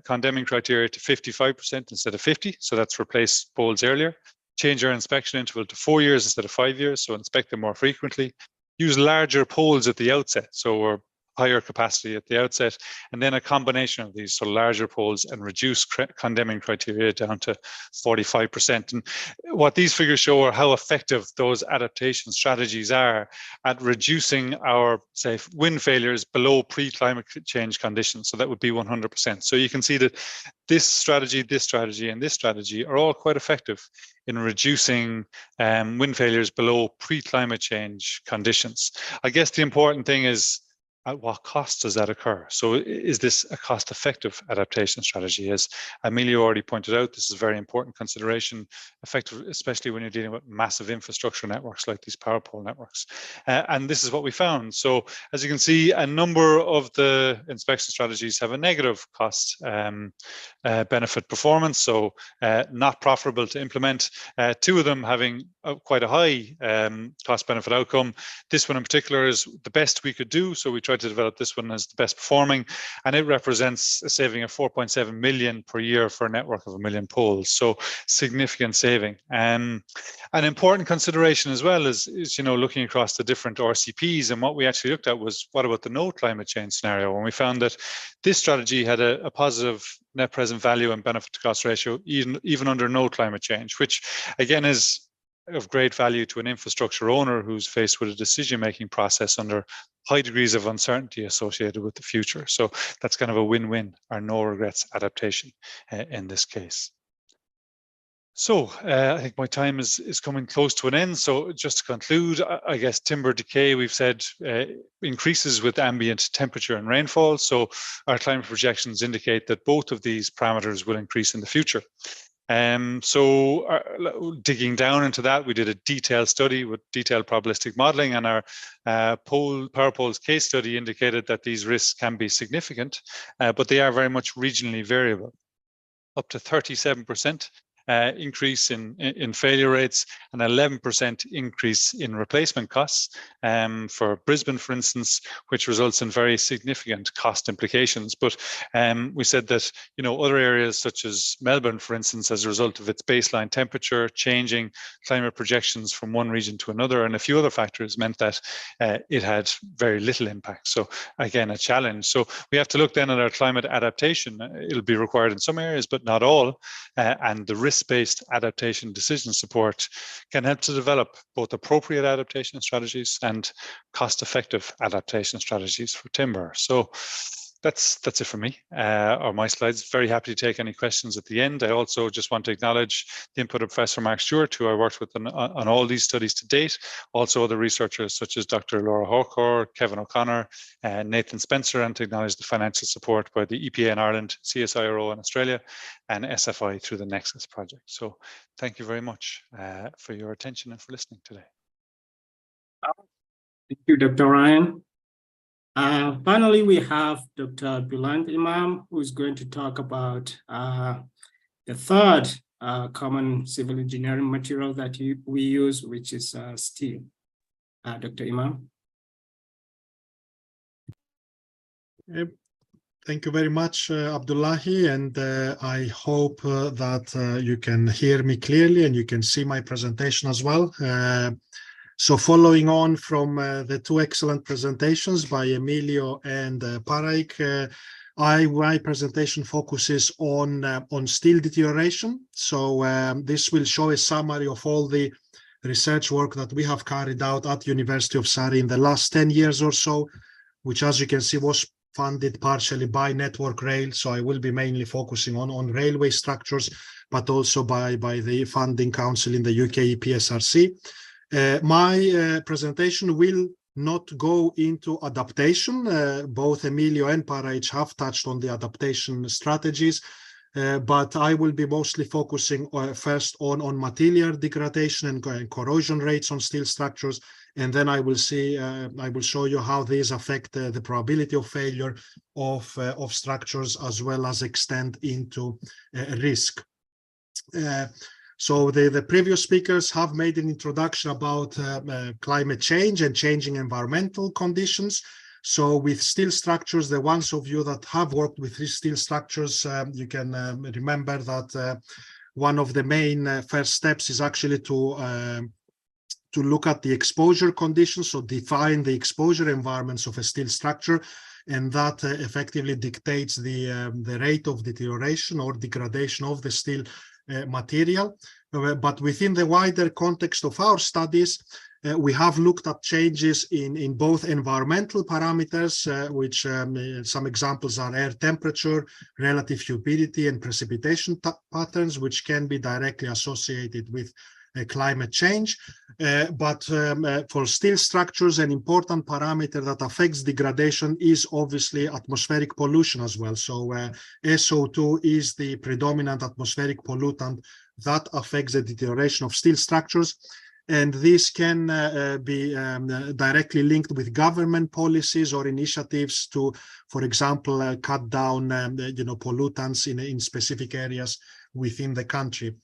condemning criteria to 55% instead of 50. So that's replace poles earlier. Change our inspection interval to 4 years instead of 5 years. So inspect them more frequently. Use larger poles at the outset. So we're higher capacity at the outset, and then a combination of these, so larger poles and reduce condemning criteria down to 45%. And what these figures show are how effective those adaptation strategies are at reducing our, say, wind failures below pre-climate change conditions. So that would be 100%. So you can see that this strategy, and this strategy are all quite effective in reducing wind failures below pre-climate change conditions. I guess the important thing is, at what cost does that occur? So is this a cost-effective adaptation strategy? As Emilio already pointed out, this is a very important consideration, effective, especially when you're dealing with massive infrastructure networks like these power pole networks. And this is what we found. So as you can see, a number of the inspection strategies have a negative cost benefit performance, so not profitable to implement. 2 of them having quite a high cost benefit outcome. This one in particular is the best we could do, so we tried to develop this one as the best performing, and it represents a saving of 4.7 million per year for a network of 1 million poles. So significant saving. An important consideration as well is looking across the different RCPs, and what we actually looked at was, what about the no climate change scenario? And we found that this strategy had a positive net present value and benefit to cost ratio even under no climate change, which again is of great value to an infrastructure owner who's faced with a decision-making process under high degrees of uncertainty associated with the future. So that's kind of a win-win, or no regrets adaptation in this case. So I think my time is coming close to an end. So just to conclude, I guess timber decay, we've said, increases with ambient temperature and rainfall. So our climate projections indicate that both of these parameters will increase in the future. Digging down into that, we did a detailed study with detailed probabilistic modeling, and our power poles case study indicated that these risks can be significant, but they are very much regionally variable. Up to 37% increase in failure rates, and 11% increase in replacement costs for Brisbane, for instance, which results in very significant cost implications. But we said that other areas such as Melbourne, for instance, as a result of its baseline temperature changing, climate projections from one region to another, and a few other factors meant that it had very little impact. So again, a challenge. So we have to look then at our climate adaptation. It'll be required in some areas, but not all, and the risk-based adaptation decision support can help to develop both appropriate adaptation strategies and cost-effective adaptation strategies for timber. So that's it for me, or my slides. Very happy to take any questions at the end. I also just want to acknowledge the input of Professor Mark Stewart, who I worked with on all these studies to date. Also other researchers such as Dr. Laura Hawker, Kevin O'Connor, and Nathan Spencer, and to acknowledge the financial support by the EPA in Ireland, CSIRO in Australia, and SFI through the Nexus project. So thank you very much for your attention and for listening today. Thank you, Dr. Ryan. Finally, we have Dr. Bulent Imam, who is going to talk about the third common civil engineering material that we use, which is steel. Dr. Imam. Thank you very much, Abdullahi, and I hope that you can hear me clearly and you can see my presentation as well. So following on from the 2 excellent presentations by Emilio and Paraik, my presentation focuses on steel deterioration. So this will show a summary of all the research work that we have carried out at University of Surrey in the last 10 years or so, which, as you can see, was funded partially by Network Rail. So I will be mainly focusing on railway structures, but also by the funding council in the UK, EPSRC. My presentation will not go into adaptation. Both Emilio and Paraik have touched on the adaptation strategies, but I will be mostly focusing first on material degradation and corrosion rates on steel structures, and then I will show you how these affect the probability of failure of structures, as well as extend into risk. So the previous speakers have made an introduction about climate change and changing environmental conditions. So with steel structures, the ones of you that have worked with steel structures, you can remember that one of the main first steps is actually to look at the exposure conditions, so define the exposure environments of a steel structure, and that effectively dictates the rate of deterioration or degradation of the steel material. But within the wider context of our studies, we have looked at changes in both environmental parameters, which some examples are air temperature, relative humidity, and precipitation patterns, which can be directly associated with climate change. But for steel structures, an important parameter that affects degradation is obviously atmospheric pollution as well. So SO2 is the predominant atmospheric pollutant that affects the deterioration of steel structures. And this can be directly linked with government policies or initiatives to, for example, cut down pollutants in specific areas within the country.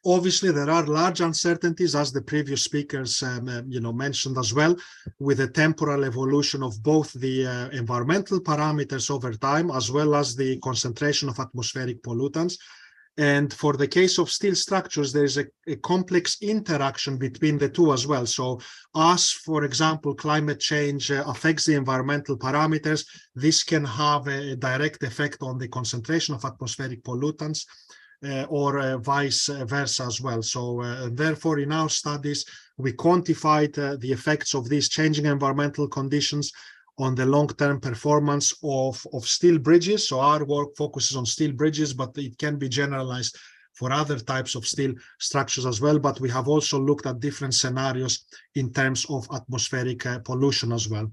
Obviously, there are large uncertainties, as the previous speakers mentioned as well, with the temporal evolution of both the environmental parameters over time, as well as the concentration of atmospheric pollutants. And for the case of steel structures, there is a complex interaction between the two as well. So as, for example, climate change affects the environmental parameters, this can have a direct effect on the concentration of atmospheric pollutants, or vice versa as well. So therefore, in our studies, we quantified the effects of these changing environmental conditions on the long-term performance of steel bridges. So our work focuses on steel bridges, but it can be generalized for other types of steel structures as well. But we have also looked at different scenarios in terms of atmospheric pollution as well.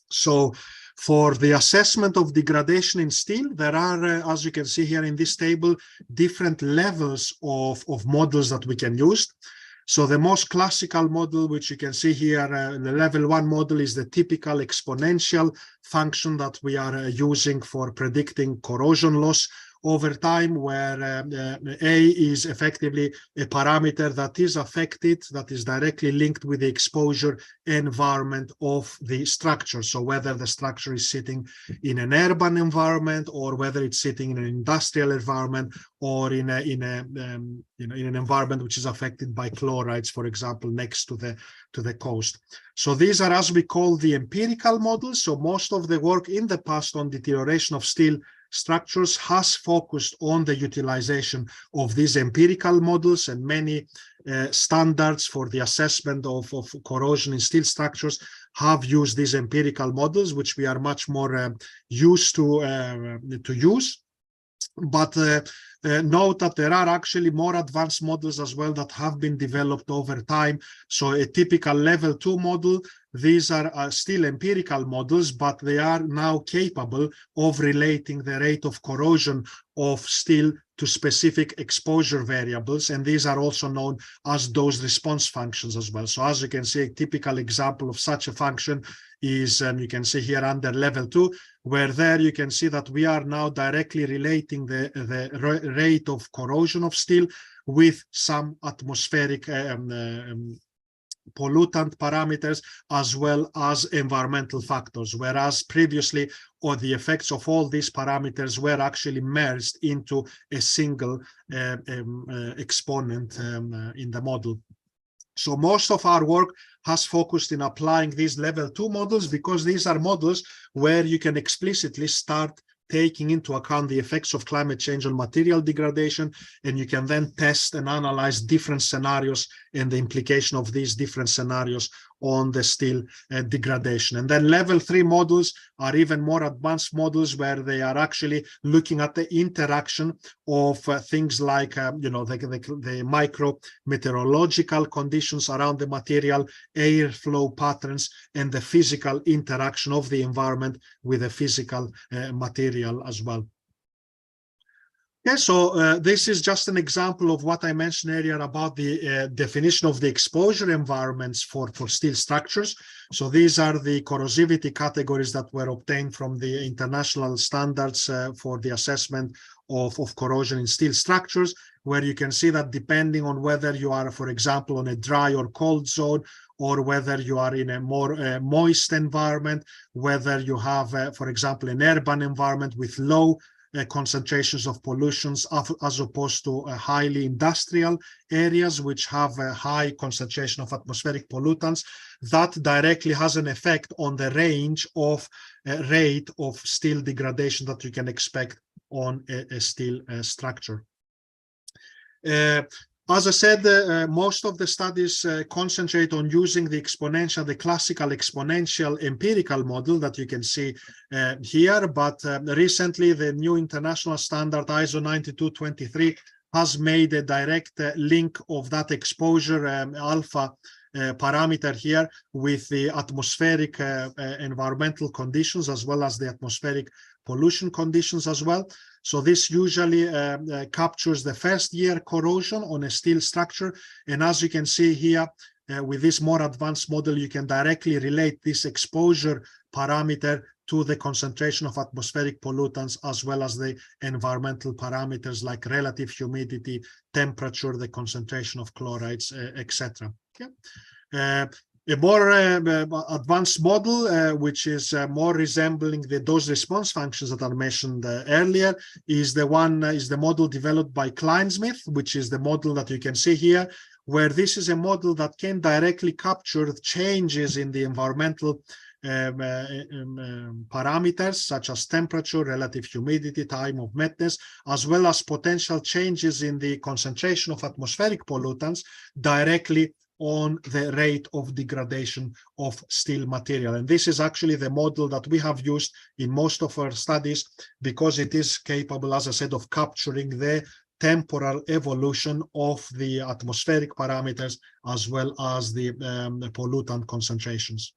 So for the assessment of degradation in steel, there are, as you can see here in this table, different levels of models that we can use. So the most classical model, which you can see here, the level 1 model, is the typical exponential function that we are using for predicting corrosion loss over time, where A is effectively a parameter that is affected, that is directly linked with the exposure environment of the structure. So whether the structure is sitting in an urban environment, or whether it's sitting in an industrial environment, or in an environment which is affected by chlorides, for example, next to the coast. So these are, as we call, the empirical models. So most of the work in the past on deterioration of steel structures has focused on the utilization of these empirical models, and many standards for the assessment of corrosion in steel structures have used these empirical models, which we are much more used to use. But note that there are actually more advanced models as well that have been developed over time. So a typical level 2 model, these are still empirical models, but they are now capable of relating the rate of corrosion of steel to specific exposure variables. And these are also known as dose response functions as well. So as you can see, a typical example of such a function is, you can see here under level 2, where there you can see that we are now directly relating the rate of corrosion of steel with some atmospheric pollutant parameters, as well as environmental factors, whereas previously the effects of all these parameters were actually merged into a single exponent in the model. So most of our work has focused in applying these level 2 models, because these are models where you can explicitly start taking into account the effects of climate change on material degradation, and you can then test and analyze different scenarios and the implication of these different scenarios on the steel degradation. And then level 3 models are even more advanced models, where they are actually looking at the interaction of things like the micro meteorological conditions around the material, airflow patterns, and the physical interaction of the environment with the physical material as well. Yeah, so this is just an example of what I mentioned earlier about the definition of the exposure environments for steel structures. So these are the corrosivity categories that were obtained from the international standards for the assessment of corrosion in steel structures, where you can see that depending on whether you are, for example, on a dry or cold zone, or whether you are in a more moist environment, whether you have, for example, an urban environment with low concentrations of pollutions as opposed to highly industrial areas which have a high concentration of atmospheric pollutants, that directly has an effect on the range of rate of steel degradation that you can expect on a steel structure. As I said, most of the studies concentrate on using the classical exponential empirical model that you can see here, but recently the new international standard ISO 9223 has made a direct link of that exposure alpha parameter here with the atmospheric environmental conditions as well as the atmospheric pollution conditions as well. So this usually captures the first year corrosion on a steel structure. And as you can see here, with this more advanced model, you can directly relate this exposure parameter to the concentration of atmospheric pollutants, as well as the environmental parameters like relative humidity, temperature, the concentration of chlorides, etc. Okay. A more advanced model, which is more resembling the dose response functions that are mentioned earlier, is the model developed by Kleinsmith, which is the model that you can see here, where this is a model that can directly capture changes in the environmental parameters such as temperature, relative humidity, time of wetness, as well as potential changes in the concentration of atmospheric pollutants directly on the rate of degradation of steel material. And this is actually the model that we have used in most of our studies because it is capable, as I said, of capturing the temporal evolution of the atmospheric parameters as well as the pollutant concentrations.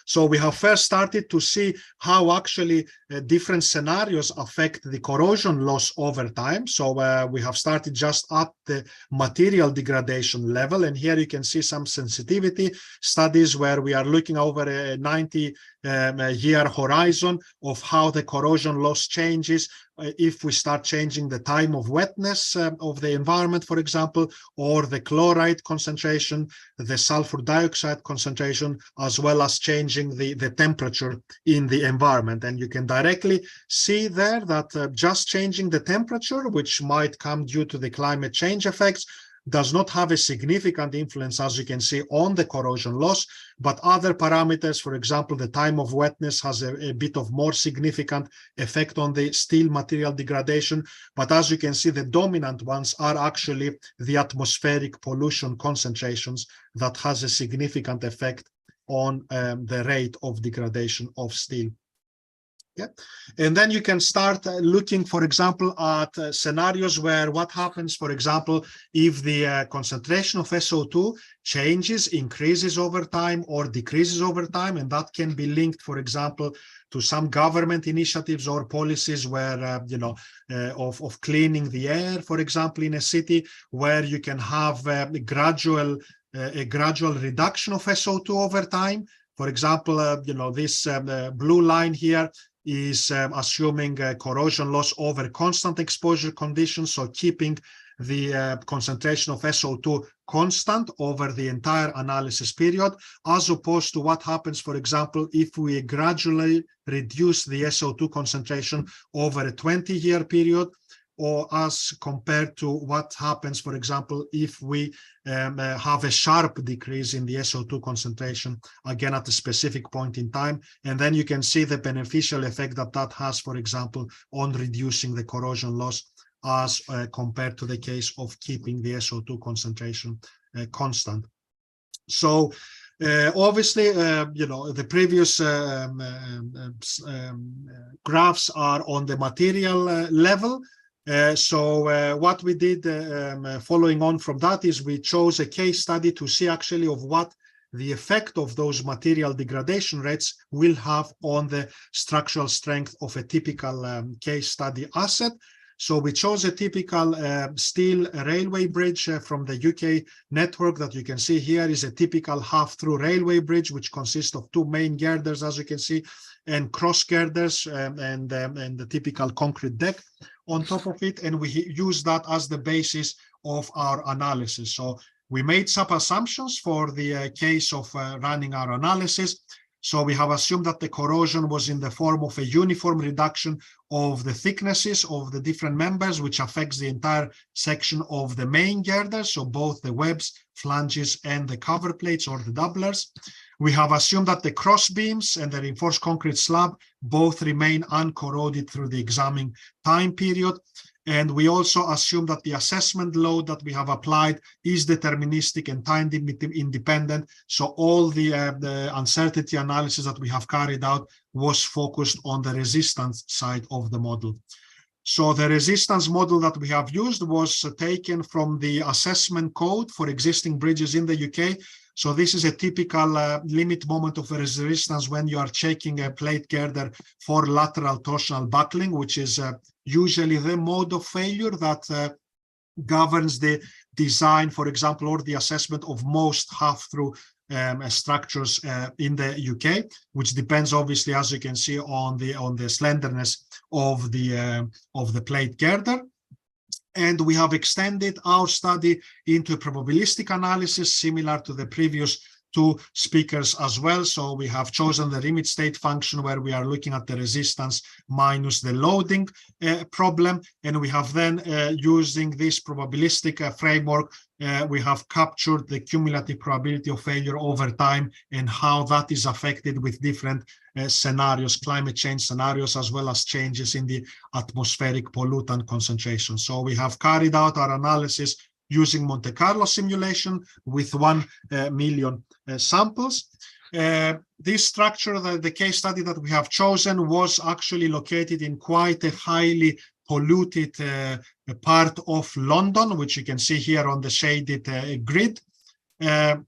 So we have first started to see how actually different scenarios affect the corrosion loss over time. So we have started just at the material degradation level. And here you can see some sensitivity studies where we are looking over a 90-year horizon of how the corrosion loss changes if we start changing the time of wetness of the environment, for example, or the chloride concentration, the sulfur dioxide concentration, as well as changing the temperature in the environment. And you can directly see there that just changing the temperature, which might come due to the climate change effects, does not have a significant influence, as you can see, on the corrosion loss, but other parameters, for example, the time of wetness has a bit of more significant effect on the steel material degradation. But as you can see, the dominant ones are actually the atmospheric pollution concentrations that has a significant effect on the rate of degradation of steel. Yeah. And then you can start looking, for example, at scenarios where what happens, for example, if the concentration of SO2 changes, increases over time or decreases over time, and that can be linked, for example, to some government initiatives or policies where, of cleaning the air, for example, in a city where you can have a gradual reduction of SO2 over time. For example, this blue line here is assuming corrosion loss over constant exposure conditions, so keeping the concentration of SO2 constant over the entire analysis period, as opposed to what happens, for example, if we gradually reduce the SO2 concentration over a 20-year period, or as compared to what happens, for example, if we have a sharp decrease in the SO2 concentration, again at a specific point in time. And then you can see the beneficial effect that that has, for example, on reducing the corrosion loss as compared to the case of keeping the SO2 concentration constant. So obviously, the previous graphs are on the material level. So what we did following on from that is we chose a case study to see actually of what the effect of those material degradation rates will have on the structural strength of a typical case study asset. So we chose a typical steel railway bridge from the UK network that you can see here is a typical half-through railway bridge, which consists of two main girders, as you can see, and cross girders and the typical concrete deck on top of it. And we use that as the basis of our analysis. So we made some assumptions for the case of running our analysis. So we have assumed that the corrosion was in the form of a uniform reduction of the thicknesses of the different members, which affects the entire section of the main girder, so both the webs, flanges, and the cover plates or the doublers. We have assumed that the cross beams and the reinforced concrete slab both remain uncorroded through the examining time period. And we also assume that the assessment load that we have applied is deterministic and time independent. So all the uncertainty analysis that we have carried out was focused on the resistance side of the model. So the resistance model that we have used was taken from the assessment code for existing bridges in the UK. So this is a typical limit moment of resistance when you are checking a plate girder for lateral torsional buckling, which is usually the mode of failure that governs the design, for example, or the assessment of most half-through structures in the UK, which depends obviously, as you can see, on the slenderness of the plate girder. And we have extended our study into a probabilistic analysis similar to the previous two speakers as well. So we have chosen the limit state function where we are looking at the resistance minus the loading problem. And we have then, using this probabilistic framework, we have captured the cumulative probability of failure over time and how that is affected with different scenarios, climate change scenarios, as well as changes in the atmospheric pollutant concentration. So we have carried out our analysis using Monte Carlo simulation with 1 million samples. This structure, the case study that we have chosen, was actually located in quite a highly polluted part of London, which you can see here on the shaded grid. The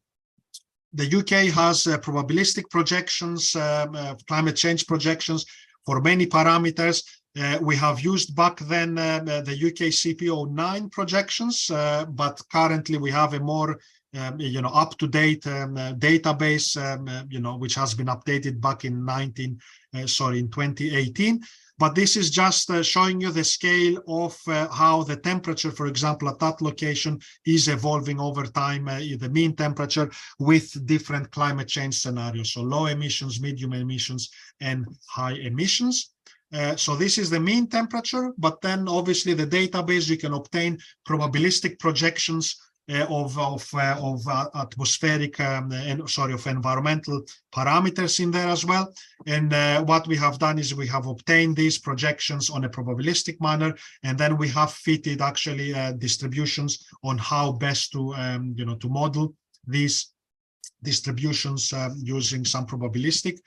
UK has probabilistic projections, climate change projections for many parameters. We have used back then the UK CP09 projections, but currently we have a more up-to-date database, which has been updated back in 2018. But this is just showing you the scale of how the temperature, for example, at that location is evolving over time, the mean temperature with different climate change scenarios. So low emissions, medium emissions, and high emissions. So this is the mean temperature, but then obviously the database, you can obtain probabilistic projections of atmospheric of environmental parameters in there as well. And what we have done is we have obtained these projections on a probabilistic manner, and then we have fitted actually distributions on how best to to model these distributions using some probabilistic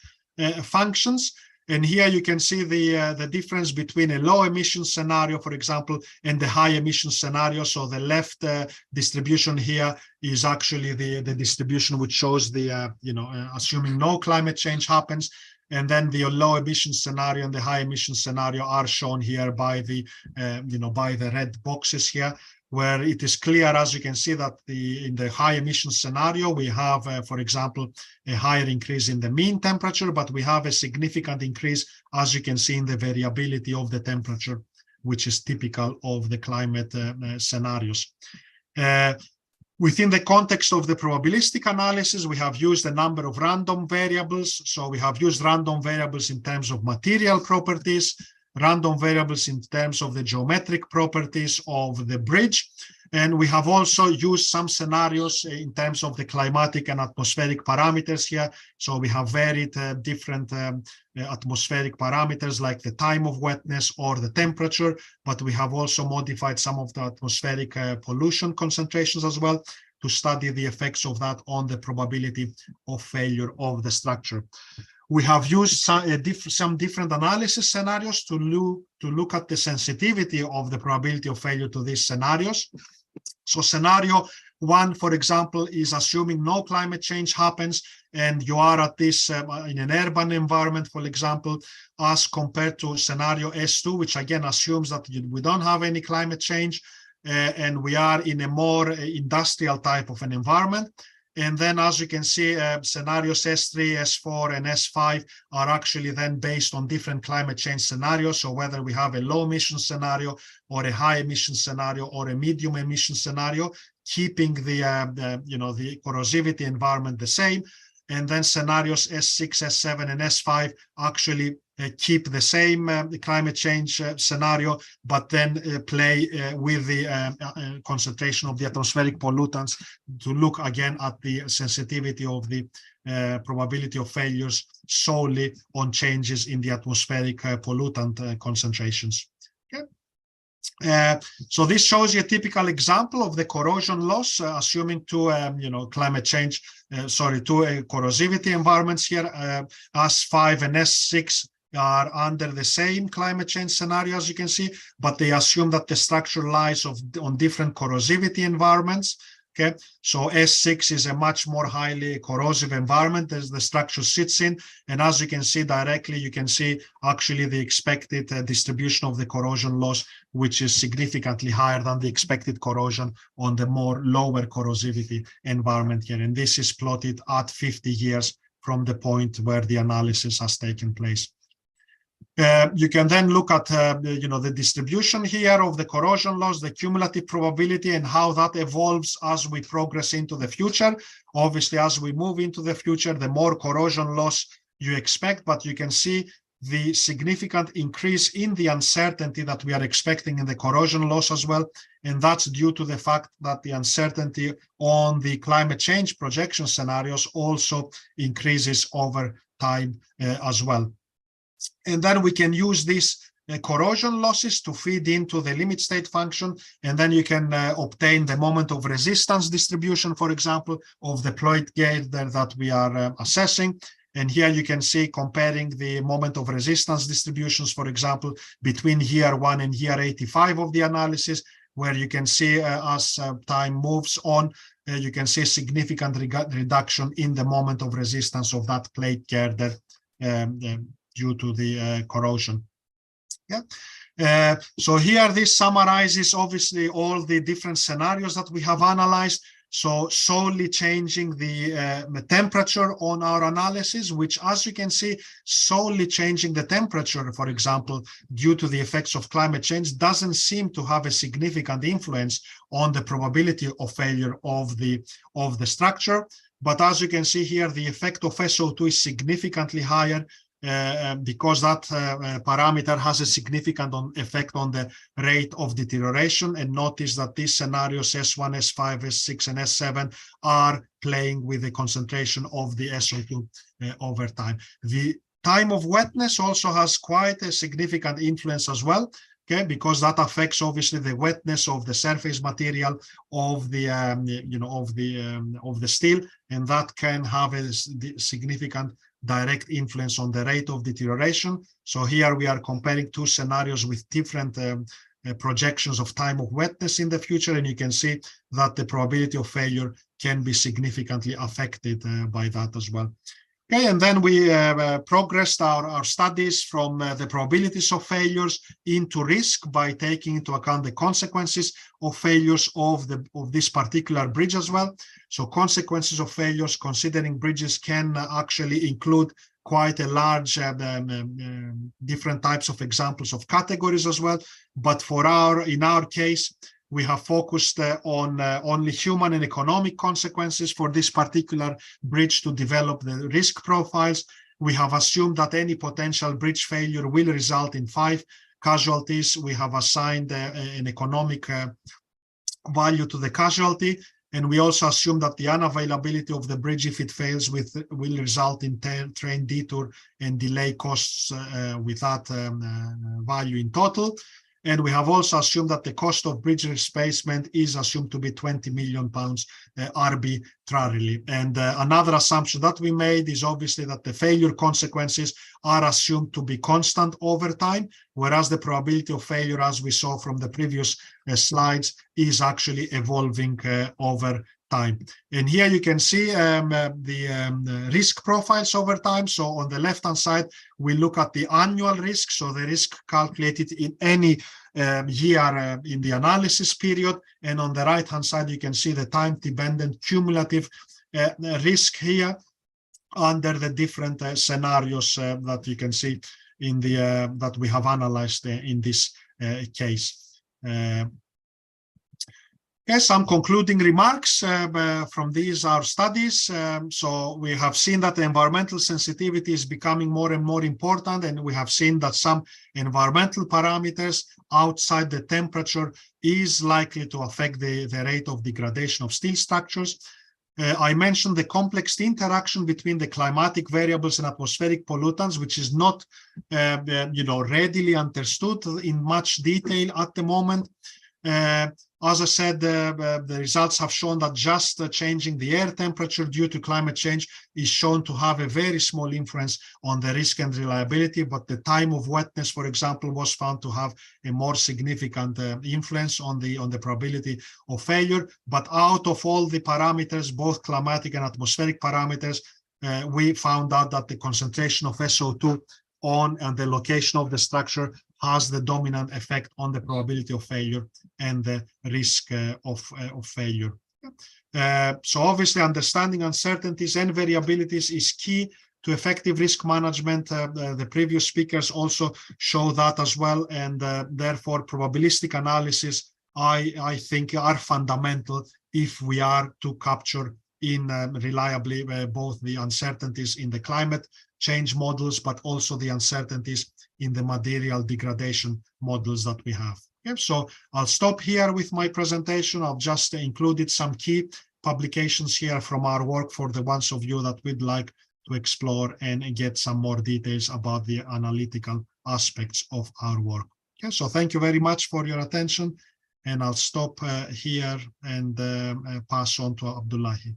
functions. And here you can see the difference between a low emission scenario, for example, and the high emission scenario. So the left distribution here is actually the distribution which shows the, assuming no climate change happens. And then the low emission scenario and the high emission scenario are shown here by the, by the red boxes here, where it is clear, as you can see, that in the high emission scenario, we have, for example, a higher increase in the mean temperature, but we have a significant increase, as you can see, in the variability of the temperature, which is typical of the climate scenarios. Within the context of the probabilistic analysis, we have used a number of random variables. So we have used random variables in terms of material properties, random variables in terms of the geometric properties of the bridge. And we have also used some scenarios in terms of the climatic and atmospheric parameters here. So we have varied different atmospheric parameters like the time of wetness or the temperature, but we have also modified some of the atmospheric pollution concentrations as well to study the effects of that on the probability of failure of the structure. We have used some different analysis scenarios to look at the sensitivity of the probability of failure to these scenarios. So scenario One, for example, is assuming no climate change happens, and you are at this in an urban environment, for example, as compared to scenario S2, which again assumes that we don't have any climate change, and we are in a more industrial type of an environment. And then, as you can see, scenarios S3, S4, and S5 are actually then based on different climate change scenarios. So whether we have a low emission scenario or a high emission scenario or a medium emission scenario, keeping the corrosivity environment the same. And then scenarios S6, S7, and S5 actually keep the same climate change scenario, but then play with the concentration of the atmospheric pollutants to look again at the sensitivity of the probability of failures solely on changes in the atmospheric pollutant concentrations. Okay. So this shows you a typical example of the corrosion loss, assuming two, climate change, two corrosivity environments here. S5 and S6 are under the same climate change scenario, as you can see, but they assume that the structure lies on different corrosivity environments. Okay, so S6 is a much more highly corrosive environment as the structure sits in, and as you can see directly, you can see actually the expected distribution of the corrosion loss, which is significantly higher than the expected corrosion on the more lower corrosivity environment here, and this is plotted at 50 years from the point where the analysis has taken place. You can then look at the distribution here of the corrosion loss, the cumulative probability, and how that evolves as we progress into the future. Obviously, as we move into the future, the more corrosion loss you expect, but you can see the significant increase in the uncertainty that we are expecting in the corrosion loss as well. And that's due to the fact that the uncertainty on the climate change projection scenarios also increases over time as well. And then we can use these corrosion losses to feed into the limit state function, and then you can obtain the moment of resistance distribution, for example, of the plate girder that we are assessing. And here you can see comparing the moment of resistance distributions, for example, between year 1 and year 85 of the analysis, where you can see as time moves on, you can see a significant reduction in the moment of resistance of that plate girder due to the corrosion. Yeah. So here this summarizes obviously all the different scenarios that we have analyzed. So solely changing the temperature on our analysis, which, as you can see, solely changing the temperature, for example, due to the effects of climate change, doesn't seem to have a significant influence on the probability of failure of the structure. But as you can see here, the effect of SO2 is significantly higher, because that parameter has a significant effect on the rate of deterioration. And notice that these scenarios S1, S5, S6, and S7 are playing with the concentration of the SO2 over time. The time of wetness also has quite a significant influence as well, okay, because that affects obviously the wetness of the surface material of the of the steel, and that can have a significant direct influence on the rate of deterioration. So here we are comparing two scenarios with different projections of time of wetness in the future, and you can see that the probability of failure can be significantly affected by that as well. Okay, and then we progressed our studies from the probabilities of failures into risk by taking into account the consequences of failures of this particular bridge as well. So consequences of failures considering bridges can actually include quite a large different types of examples of categories as well. But in our case, we have focused on only human and economic consequences for this particular bridge to develop the risk profiles. We have assumed that any potential bridge failure will result in 5 casualties. We have assigned an economic value to the casualty, and we also assume that the unavailability of the bridge, if it fails, will result in train detour and delay costs with that value in total. And we have also assumed that the cost of bridge replacement is assumed to be £20 million arbitrarily. And another assumption that we made is obviously that the failure consequences are assumed to be constant over time, whereas the probability of failure, as we saw from the previous slides, is actually evolving over time. And here you can see the risk profiles over time. So on the left-hand side, we look at the annual risk, so the risk calculated in any year in the analysis period. And on the right-hand side, you can see the time-dependent cumulative risk here under the different scenarios that you can see in the that we have analyzed in this case. Some concluding remarks from these our studies. So we have seen that the environmental sensitivity is becoming more and more important, and we have seen that some environmental parameters outside the temperature is likely to affect the rate of degradation of steel structures. I mentioned the complex interaction between the climatic variables and atmospheric pollutants, which is not readily understood in much detail at the moment. As I said, the results have shown that just changing the air temperature due to climate change is shown to have a very small influence on the risk and reliability, but the time of wetness, for example, was found to have a more significant influence on the probability of failure. But out of all the parameters, both climatic and atmospheric parameters, we found out that the concentration of SO2 and the location of the structure has the dominant effect on the probability of failure and the risk of failure. So obviously understanding uncertainties and variabilities is key to effective risk management. The previous speakers also show that as well, and therefore probabilistic analysis, I think, are fundamental if we are to capture reliably both the uncertainties in the climate change models, but also the uncertainties in the material degradation models that we have. Okay, so I'll stop here with my presentation. I've just included some key publications here from our work for the ones of you that would like to explore and get some more details about the analytical aspects of our work. Okay, so thank you very much for your attention, and I'll stop here and pass on to Abdullahi.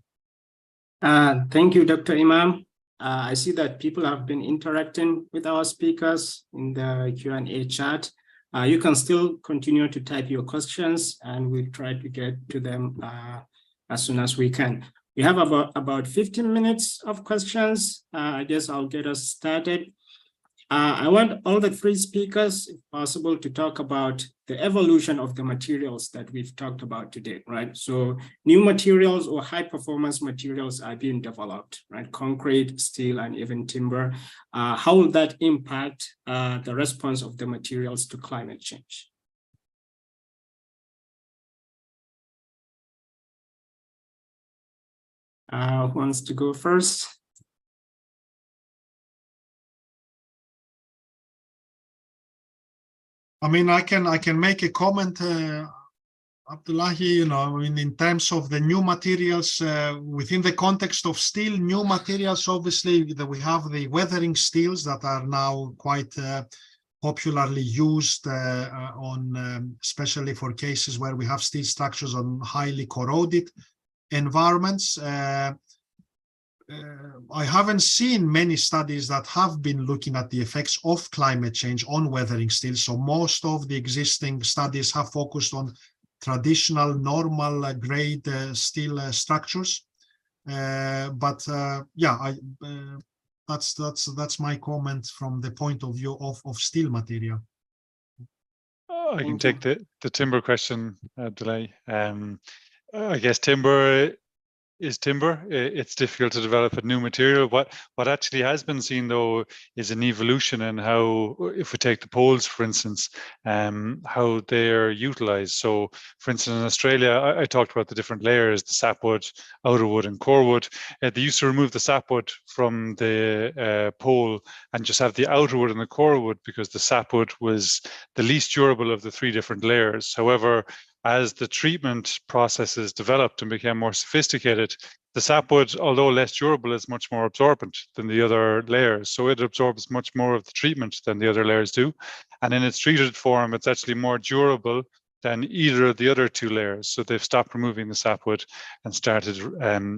Thank you, Dr. Imam. I see that people have been interacting with our speakers in the Q&A chat. You can still continue to type your questions, and we'll try to get to them as soon as we can. We have about 15 minutes of questions. I guess I'll get us started. I want all the three speakers, if possible, to talk about the evolution of the materials that we've talked about today, right? So new materials or high performance materials are being developed, right? Concrete, steel, and even timber. How will that impact the response of the materials to climate change? Who wants to go first? I mean, I can make a comment, Abdullahi, in terms of the new materials within the context of steel, new materials, obviously, we have the weathering steels that are now quite popularly used especially for cases where we have steel structures on highly corroded environments. I haven't seen many studies that have been looking at the effects of climate change on weathering steel. So most of the existing studies have focused on traditional normal grade steel structures. But yeah, that's my comment from the point of view of steel material. I can take the timber question, Abdullahi. I guess timber is timber. It's difficult to develop a new material. What actually has been seen, though, is an evolution in how, if we take the poles, for instance, how they're utilized. So, for instance, in Australia, I talked about the different layers, the sapwood, outer wood, and core wood. They used to remove the sapwood from the pole and just have the outer wood and the core wood because the sapwood was the least durable of the three different layers. However, as the treatment processes developed and became more sophisticated, The sapwood, although less durable, is much more absorbent than the other layers. So it absorbs much more of the treatment than the other layers do. And in its treated form, it's actually more durable than either of the other two layers. So they've stopped removing the sapwood and started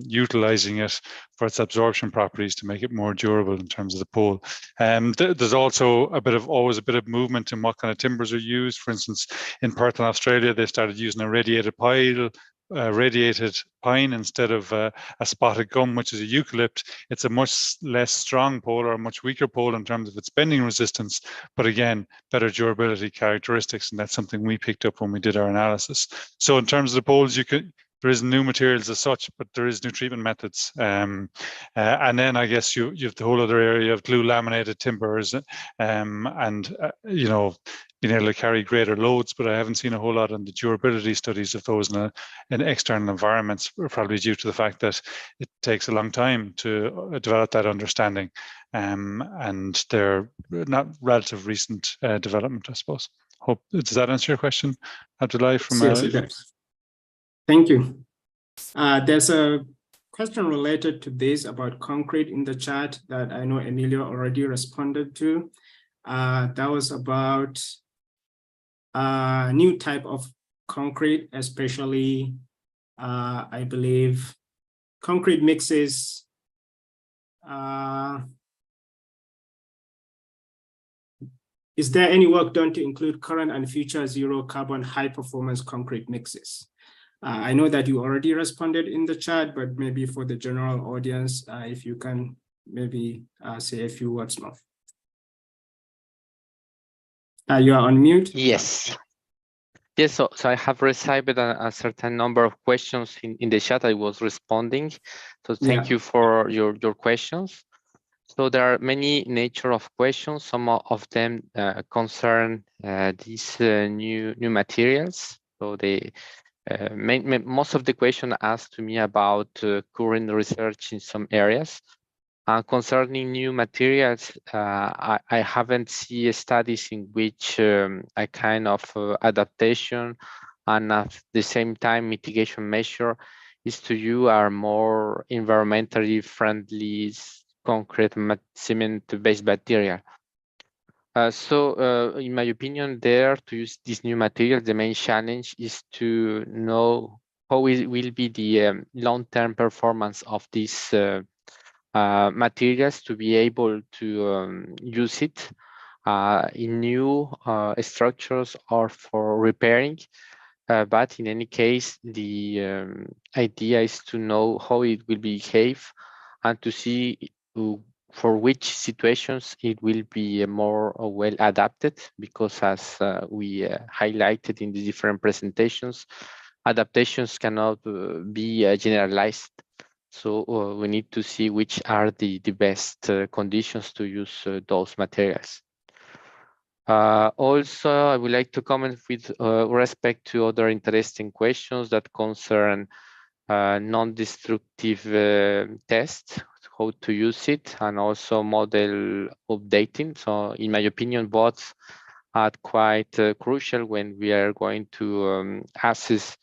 utilizing it for its absorption properties to make it more durable in terms of the pole. There's also always a bit of movement in what kind of timbers are used. For instance, in Perth in Australia, they started using a radiated pine instead of a spotted gum, which is a eucalypt. It's a much less strong pole, or a much weaker pole in terms of its bending resistance, but again, better durability characteristics, and that's something we picked up when we did our analysis. So in terms of the poles, there is new materials as such, but there is new treatment methods. And then I guess you have the whole other area of glue laminated timbers, and you know, being able to carry greater loads, but I haven't seen a whole lot on the durability studies of those in external environments, probably due to the fact that it takes a long time to develop that understanding. And they're not relative recent development, I suppose. Does that answer your question, Abdullahi? Yes, it does. Thank you. There's a question related to this about concrete in the chat that I know Emilio already responded to. That was about a new type of concrete, especially, I believe, concrete mixes. Is there any work done to include current and future zero carbon high performance concrete mixes? I know that you already responded in the chat, but maybe for the general audience, if you can maybe say a few words more. You are on mute. Yes. Yes, so I have received a certain number of questions in the chat. I was responding. So thank you for your questions. So there are many nature of questions. Some of them concern these new materials. So they most of the question asked to me about current research in some areas. Concerning new materials, I haven't seen studies in which a kind of adaptation and at the same time mitigation measure is to use are more environmentally friendly concrete cement-based material. So in my opinion, there to use this new material, the main challenge is to know how it will be the long-term performance of these materials to be able to use it in new structures or for repairing. But in any case, the idea is to know how it will behave and to see for which situations it will be more well adapted, because as we highlighted in the different presentations, adaptations cannot be generalized. So we need to see which are the best conditions to use those materials. Also, I would like to comment with respect to other interesting questions that concern non-destructive tests, how to use it, and also model updating. So in my opinion, both are quite crucial when we are going to assess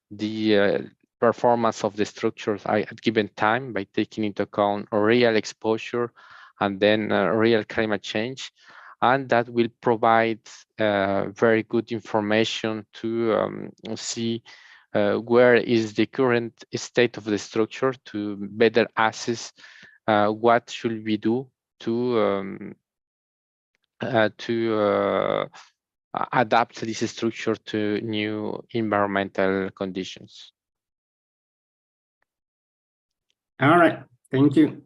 the performance of the structures at given time by taking into account real exposure and then real climate change. And that will provide very good information to see where is the current state of the structure to better assess what should we do to adapt this structure to new environmental conditions. All right, thank you.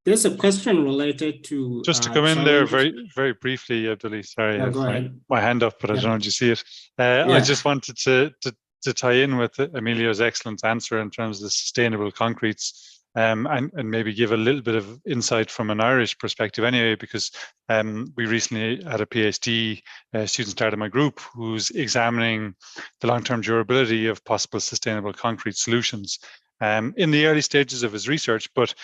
There's a question related to just to come in there very briefly, Abdullahi. Sorry, I have my hand up, but I don't know if you see it. I just wanted to tie in with Emilio's excellent answer in terms of the sustainable concretes. And maybe give a little bit of insight from an Irish perspective anyway, because we recently had a PhD student start in my group who's examining the long-term durability of possible sustainable concrete solutions in the early stages of his research. But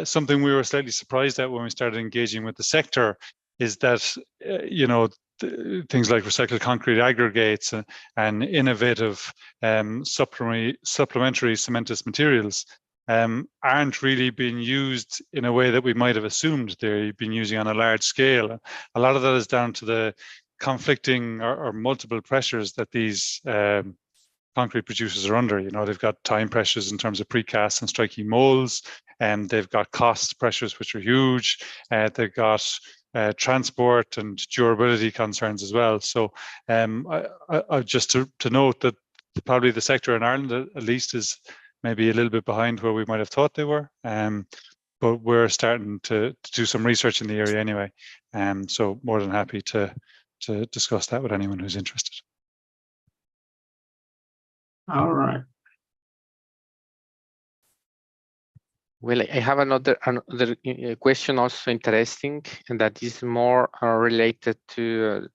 something we were slightly surprised at when we started engaging with the sector is that, you know, things like recycled concrete aggregates and innovative supplementary cementous materials aren't really being used in a way that we might have assumed they've been using on a large scale. A lot of that is down to the conflicting or multiple pressures that these concrete producers are under. You know, they've got time pressures in terms of precast and striking molds, and they've got cost pressures which are huge. They've got transport and durability concerns as well. So I just to note that probably the sector in Ireland at least is maybe a little bit behind where we might have thought they were. But we're starting to do some research in the area anyway. So more than happy to discuss that with anyone who's interested. All right. Well, I have another question also interesting, and that is more related to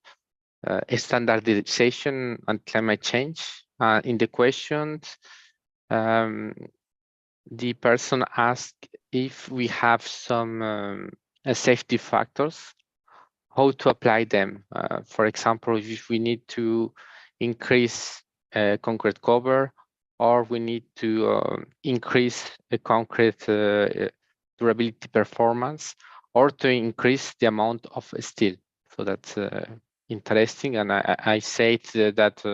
standardization and climate change. In the questions, the person asked if we have some safety factors, how to apply them. For example, if we need to increase concrete cover, or we need to increase the concrete durability performance, or to increase the amount of steel. So that's interesting. And I said that,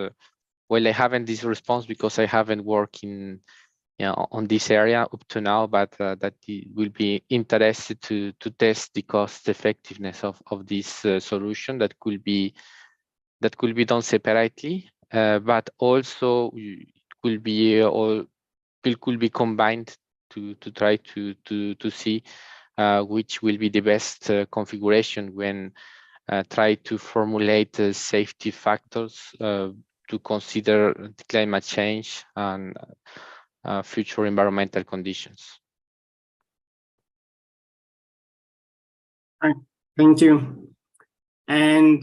well, I haven't this response because I haven't worked on this area up to now, but that will be interested to test the cost effectiveness of this solution that could be done separately, but also could be combined to try to see which will be the best configuration when try to formulate safety factors to consider the climate change and future environmental conditions. Right. Thank you. And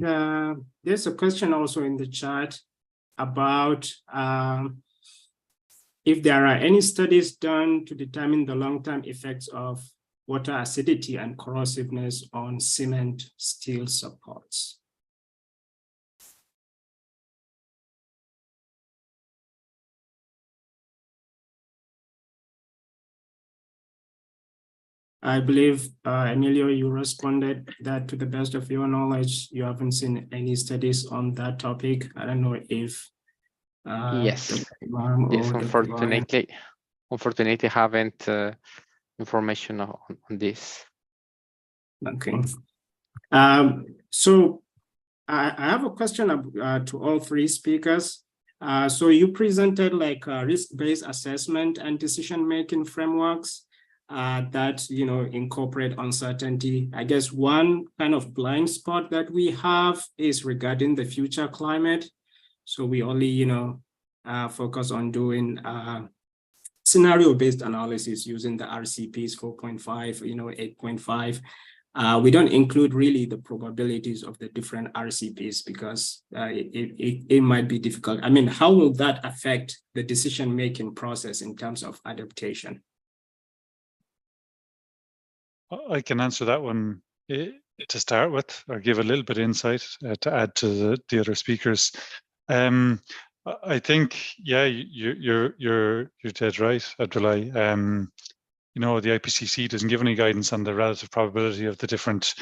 there's a question also in the chat about if there are any studies done to determine the long-term effects of water acidity and corrosiveness on cement steel supports. I believe, Emilio, you responded that to the best of your knowledge, you haven't seen any studies on that topic. I don't know if Yes, unfortunately, I haven't information on this. Okay. So I have a question to all three speakers. So you presented like risk-based assessment and decision-making frameworks that, you know, incorporate uncertainty. I guess one kind of blind spot that we have is regarding the future climate. So we only, you know, focus on doing scenario-based analysis using the RCPs 4.5, you know, 8.5. We don't include really the probabilities of the different RCPs because it might be difficult. I mean, how will that affect the decision-making process in terms of adaptation? I can answer that one to start with, or give a little bit of insight to add to the other speakers. I think, yeah, you're dead right, Abdullah. You know, the IPCC doesn't give any guidance on the relative probability of the different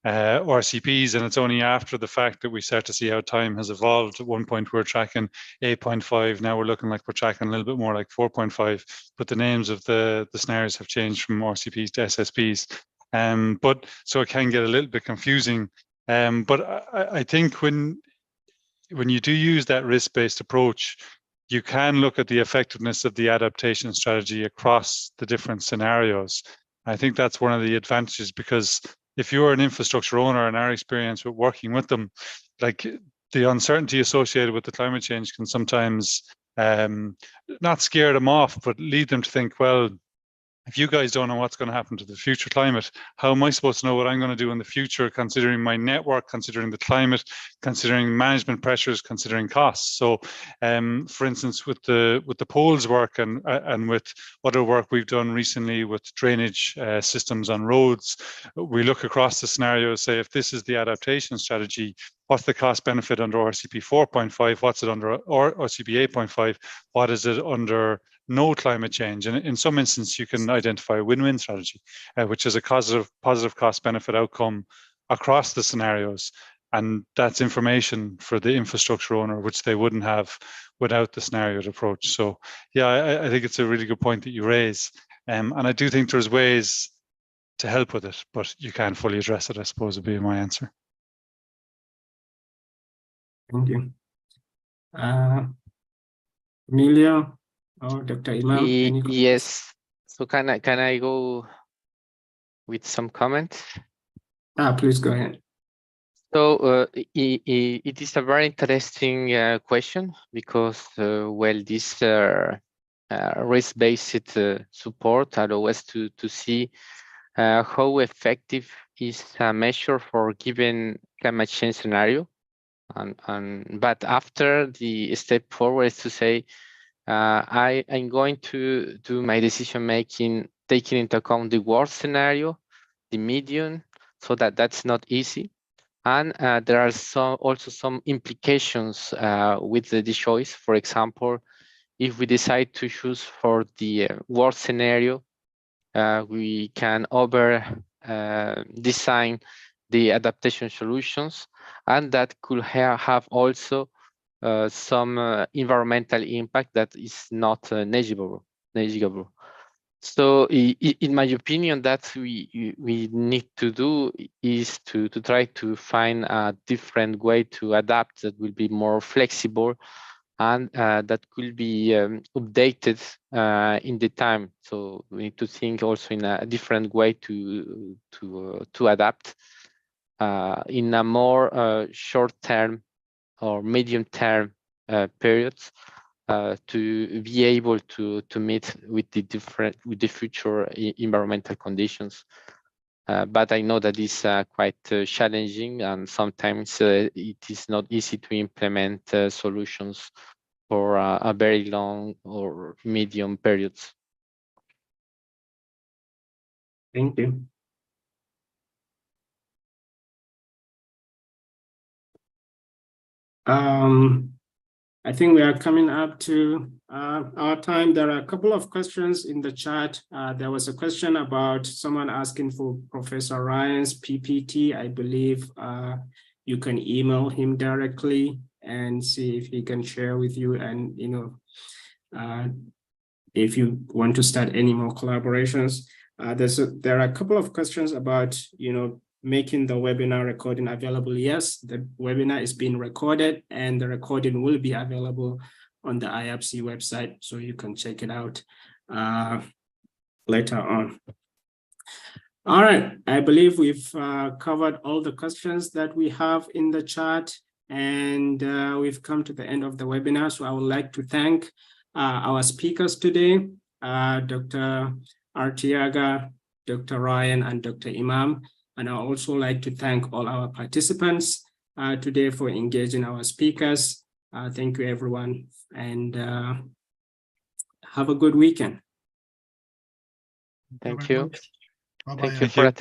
RCPs, and it's only after the fact that we start to see how time has evolved. At one point we're tracking 8.5, now we're looking like we're tracking a little bit more like 4.5, but the names of the scenarios have changed from RCPs to SSPs. But so it can get a little bit confusing. But I think when you do use that risk-based approach, you can look at the effectiveness of the adaptation strategy across the different scenarios. I think that's one of the advantages, because if you're an infrastructure owner, and our experience with working with them, like the uncertainty associated with the climate change can sometimes not scare them off, but lead them to think, well, if you guys don't know what's going to happen to the future climate, how am I supposed to know what I'm going to do in the future, considering my network, considering the climate, considering management pressures, considering costs? So, for instance, with the poles work and with other work we've done recently with drainage systems on roads, we look across the scenario, say if this is the adaptation strategy, what's the cost benefit under RCP 4.5, what's it under RCP 8.5, what is it under no climate change? And in some instances, you can identify a win-win strategy, which is a positive cost benefit outcome across the scenarios. And that's information for the infrastructure owner, which they wouldn't have without the scenarioed approach. So yeah, I think it's a really good point that you raise. And I do think there's ways to help with it, but you can't fully address it, I suppose, would be my answer. Thank you. Emilio or Dr. Imam? Yes. So can I go with some comments? Please go ahead. So it is a very interesting question because, well, this risk-based support allows us to see how effective is a measure for given climate change scenario. But after the step forward is to say, I'm going to do my decision making taking into account the worst scenario, the median, so that's not easy. And there are also some implications with the choice. For example, if we decide to choose for the worst scenario, we can design the adaptation solutions, and that could have also some environmental impact that is not negligible. So in my opinion, that we need to do is to try to find a different way to adapt that will be more flexible and that could be updated in the time. So we need to think also in a different way to adapt in a more short-term or medium-term periods to be able to meet with the future environmental conditions. But I know that is quite challenging, and sometimes it is not easy to implement solutions for a very long or medium periods. Thank you. I think we are coming up to our time. There are a couple of questions in the chat. There was a question about someone asking for Professor Ryan's PPT. I believe you can email him directly and see if he can share with you. And, if you want to start any more collaborations, there are a couple of questions about, making the webinar recording available. Yes, the webinar is being recorded and the recording will be available on the IAPC website, so you can check it out later on. All right, I believe we've covered all the questions that we have in the chat, and we've come to the end of the webinar. So I would like to thank our speakers today, Dr. Artiaga, Dr. Ryan, and Dr. Imam. And I also like to thank all our participants today for engaging our speakers. Thank you, everyone, and have a good weekend. Thank you. Bye-bye. Thank you for attending.